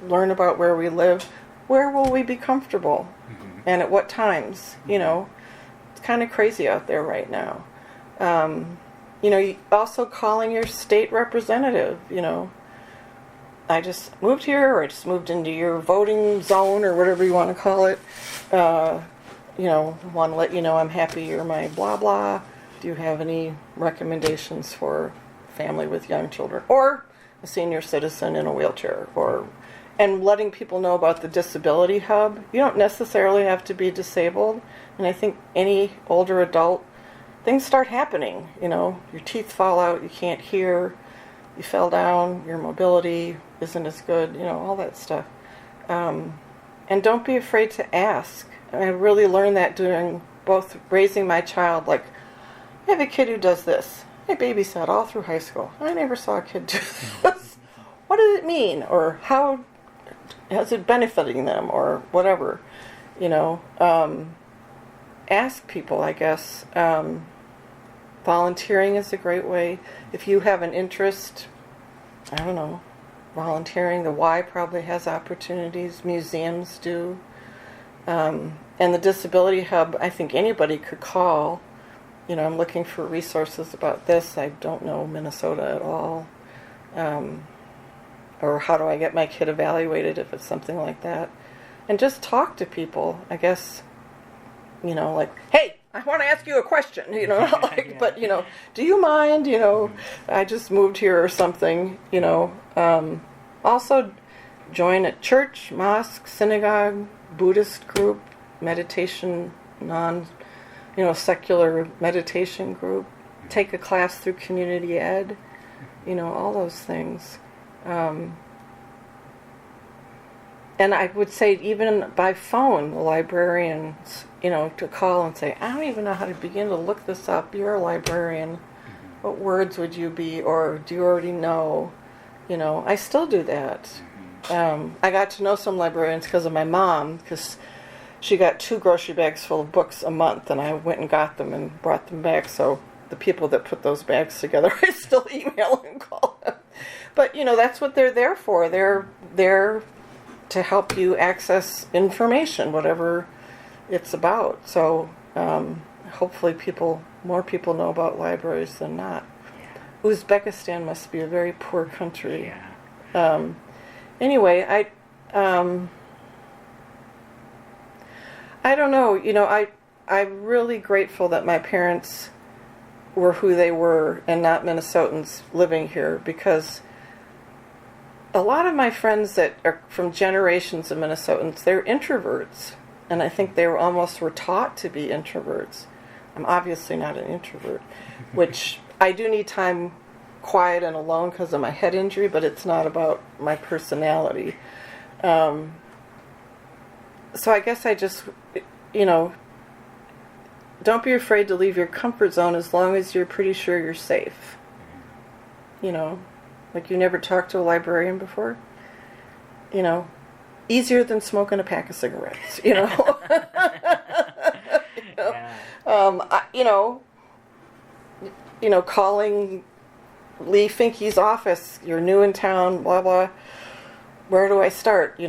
learn about where we live. Where will we be comfortable? Mm-hmm. And at what times? It's kind of crazy out there right now. Also calling your state representative, I just moved here, or I just moved into your voting zone, or whatever you want to call it. Want to let you know I'm happy you're my blah blah. Do you have any recommendations for family with young children, or a senior citizen in a wheelchair, and letting people know about the disability hub. You don't necessarily have to be disabled, and I think any older adult, things start happening, your teeth fall out, you can't hear, you fell down, your mobility isn't as good, all that stuff. And don't be afraid to ask. I really learned that during both raising my child. Like, I have a kid who does this. I babysat all through high school. I never saw a kid do this. What does it mean? Or how is it benefiting them? Or whatever, ask people, I guess. Volunteering is a great way. If you have an interest, I don't know, volunteering, the Y probably has opportunities, museums do. And the Disability Hub, I think anybody could call. I'm looking for resources about this. I don't know Minnesota at all. Or how do I get my kid evaluated if it's something like that. And just talk to people, I guess. Like, hey, I want to ask you a question, Yeah. But, do you mind, I just moved here or something, Also join a church, mosque, synagogue, Buddhist group, meditation, secular meditation group, take a class through community ed, all those things. And I would say even by phone, the librarians, to call and say, I don't even know how to begin to look this up. You're a librarian. What words would you be? Or do you already know? I still do that. I got to know some librarians because of my mom, because she got 2 grocery bags full of books a month, and I went and got them and brought them back. So the people that put those bags together, I still email and call them. But, that's what they're there for. They're there to help you access information, whatever it's about. So hopefully more people know about libraries than not. Yeah. Uzbekistan must be a very poor country. Yeah. Anyway, I don't know. I'm really grateful that my parents were who they were and not Minnesotans living here, because a lot of my friends that are from generations of Minnesotans, they're introverts. And I think they were taught to be introverts. I'm obviously not an introvert, which I do need time quiet and alone because of my head injury, but it's not about my personality. So I guess I just, don't be afraid to leave your comfort zone as long as you're pretty sure you're safe. Like you never talked to a librarian before. Easier than smoking a pack of cigarettes, Yeah. Calling Lee Finke's office, you're new in town, blah, blah. Where do I start,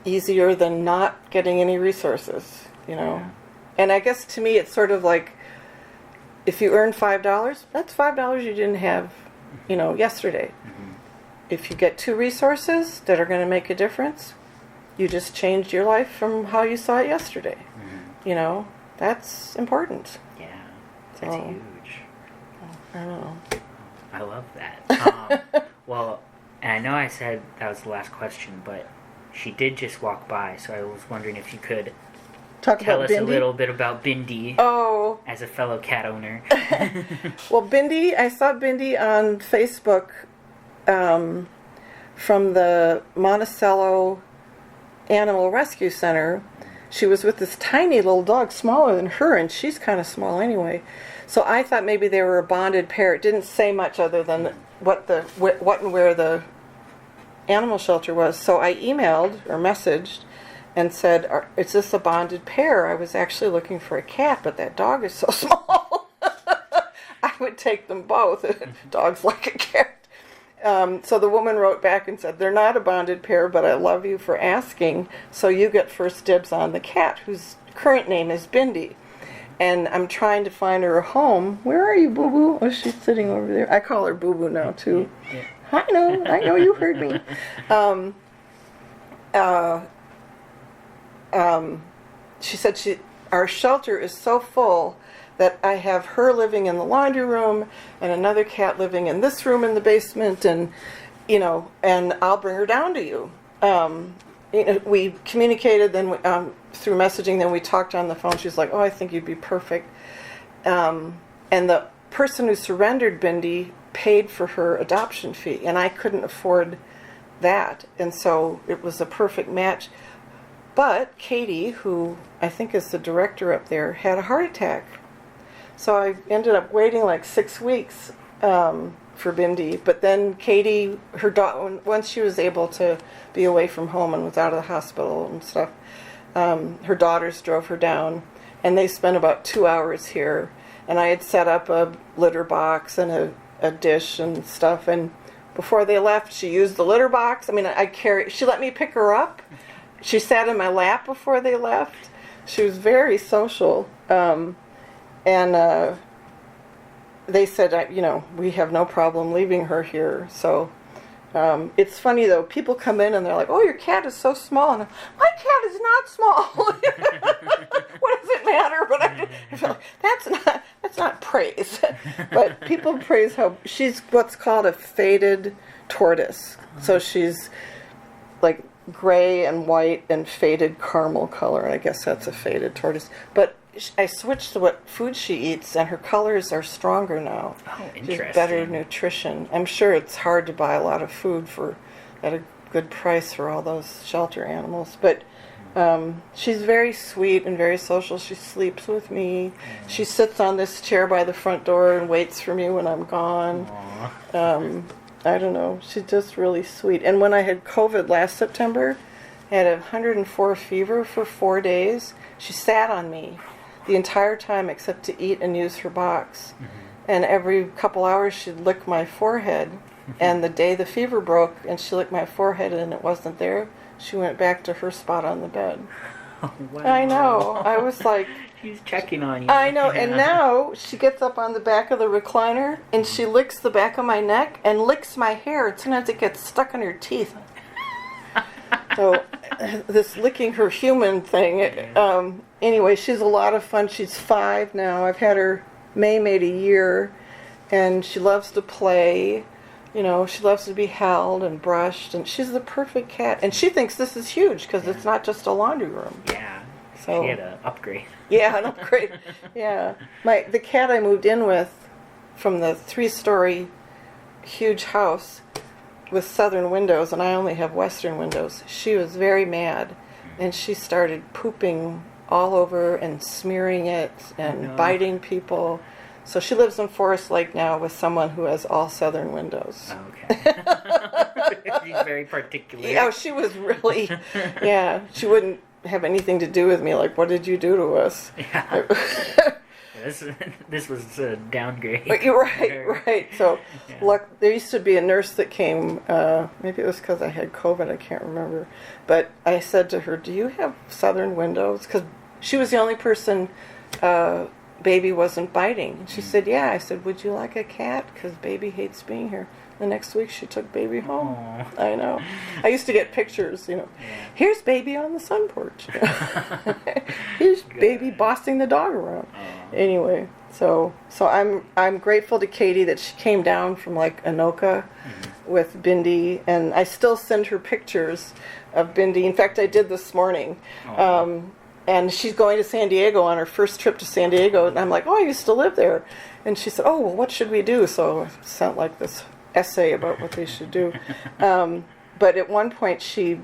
Easier than not getting any resources, Yeah. And I guess to me it's sort of like, if you earn $5, that's $5 you didn't have, yesterday. If you get 2 resources that are going to make a difference, you just changed your life from how you saw it yesterday. That's important. Yeah, that's So, huge. I don't know. I love that. Well, and I know I said that was the last question, but she did just walk by, so I was wondering if you could Talk tell about us Bindi. a little bit about Bindi Oh, as a fellow cat owner. well, Bindi, I saw Bindi on Facebook from the Monticello Animal Rescue Center. She was with this tiny little dog, smaller than her, and she's kind of small anyway. So I thought maybe they were a bonded pair. It didn't say much other than what and where the animal shelter was. So I emailed or messaged and said, is this a bonded pair? I was actually looking for a cat, but that dog is so small. I would take them both. Dogs like a cat. So the woman wrote back and said, they're not a bonded pair, but I love you for asking, so you get first dibs on the cat, whose current name is Bindi. And I'm trying to find her a home. Where are you, Boo-Boo? Oh, she's sitting over there. I call her Boo-Boo now, too. Yeah. I know you heard me. She said our shelter is so full that I have her living in the laundry room and another cat living in this room in the basement, and I'll bring her down to you. We communicated then through messaging, then we talked on the phone. She's like, oh, I think you'd be perfect. And the person who surrendered Bindi paid for her adoption fee, and I couldn't afford that, and so it was a perfect match. But Katie, who I think is the director up there, had a heart attack. So I ended up waiting like 6 weeks for Bindi. But then Katie, once she was able to be away from home and was out of the hospital and stuff, her daughters drove her down, and they spent about 2 hours here. And I had set up a litter box and a dish and stuff. And before they left, she used the litter box. I mean, she let me pick her up. She sat in my lap before they left. She was very social. And they said, we have no problem leaving her here. So it's funny, though. People come in and they're like, oh, your cat is so small. And my cat is not small. What does it matter? But I feel like, that's not praise. But people praise how she's what's called a faded tortoise. So she's like gray and white and faded caramel color. I guess that's a faded tortoise. But I switched to what food she eats, and her colors are stronger now. Oh, interesting. She has better nutrition. I'm sure it's hard to buy a lot of food at a good price for all those shelter animals. But she's very sweet and very social. She sleeps with me. She sits on this chair by the front door and waits for me when I'm gone. I don't know. She's just really sweet. And when I had COVID last September, I had 104 fever for 4 days. She sat on me the entire time except to eat and use her box. And every couple hours she'd lick my forehead. And the day the fever broke and she licked my forehead and it wasn't there, she went back to her spot on the bed. Oh, wow. I know. I was like... She's checking on you. I know. And now she gets up on the back of the recliner and she licks the back of my neck and licks my hair. And sometimes it gets stuck in her teeth. So this licking her human thing. Anyway, she's a lot of fun. She's 5 now. I've had her May made a year, and she loves to play. She loves to be held and brushed, and she's the perfect cat. And she thinks this is huge because it's not just a laundry room. Yeah. So She had an upgrade. yeah, an upgrade. Yeah, the cat I moved in with from the 3-story huge house with southern windows, and I only have western windows. She was very mad, and she started pooping all over and smearing it and biting people. So she lives in Forest Lake now with someone who has all southern windows. Okay. She's very particular. Yeah, she was really, she wouldn't have anything to do with me. Like, what did you do to us? Yeah. This was a downgrade. You're right. So, look, there used to be a nurse that came, maybe it was because I had COVID, I can't remember. But I said to her, do you have southern windows? Because she was the only person baby wasn't biting. And she said, yeah. I said, would you like a cat? Because baby hates being here. The next week she took baby home. Aww. I know. I used to get pictures, Yeah. Here's baby on the sun porch. Here's baby bossing the dog around. Aww. Anyway, so I'm grateful to Katie that she came down from like Anoka with Bindi, and I still send her pictures of Bindi. In fact, I did this morning. And she's going to San Diego on her first trip to San Diego, and I'm like, oh, I used to live there. And she said, oh, well, what should we do? So I sent like this essay about what they should do. But at one point she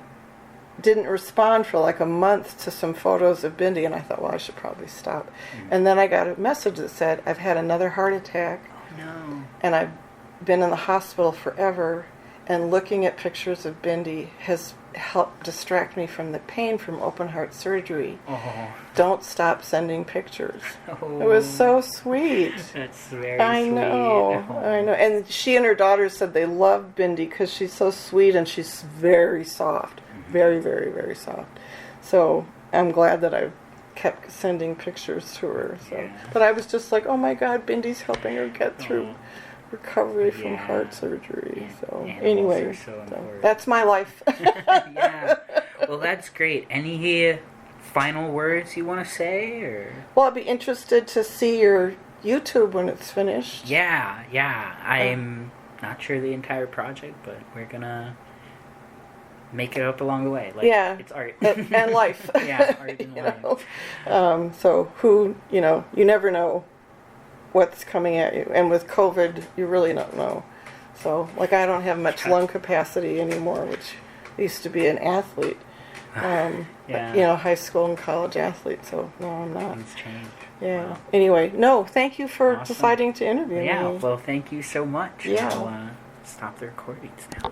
didn't respond for like a month to some photos of Bindi, and I thought, well, I should probably stop. And then I got a message that said, I've had another heart attack, No. and I've been in the hospital forever, and looking at pictures of Bindi has helped distract me from the pain from open heart surgery. Oh. Don't stop sending pictures. Oh. It was so sweet. That's very I sweet. know, Oh. I know. And she and her daughter said they love Bindi because she's so sweet and she's very soft. Very, very, very soft. So I'm glad that I kept sending pictures to her. So, Yeah. But I was just like, oh my God, Bindi's helping her get through Oh. recovery from Yeah. heart surgery. So Animals anyway, are so important. that's my life. Yeah. Well, that's great. Any final words you want to say, or? Well, I'd be interested to see your YouTube when it's finished. Yeah. I'm not sure the entire project, but we're gonna make it up along the way. Like, Yeah. it's art And life. Yeah, art and You life. know? So you never know what's coming at you. And with COVID, you really don't know. So, like, I don't have much lung capacity anymore, which used to be an athlete. Yeah. High school and college athlete. So, no, I'm not. Things change. Yeah. Wow. Anyway, no, thank you for Awesome. deciding to interview Yeah. me. Well, thank you so much. Yeah. I'll stop the recordings now.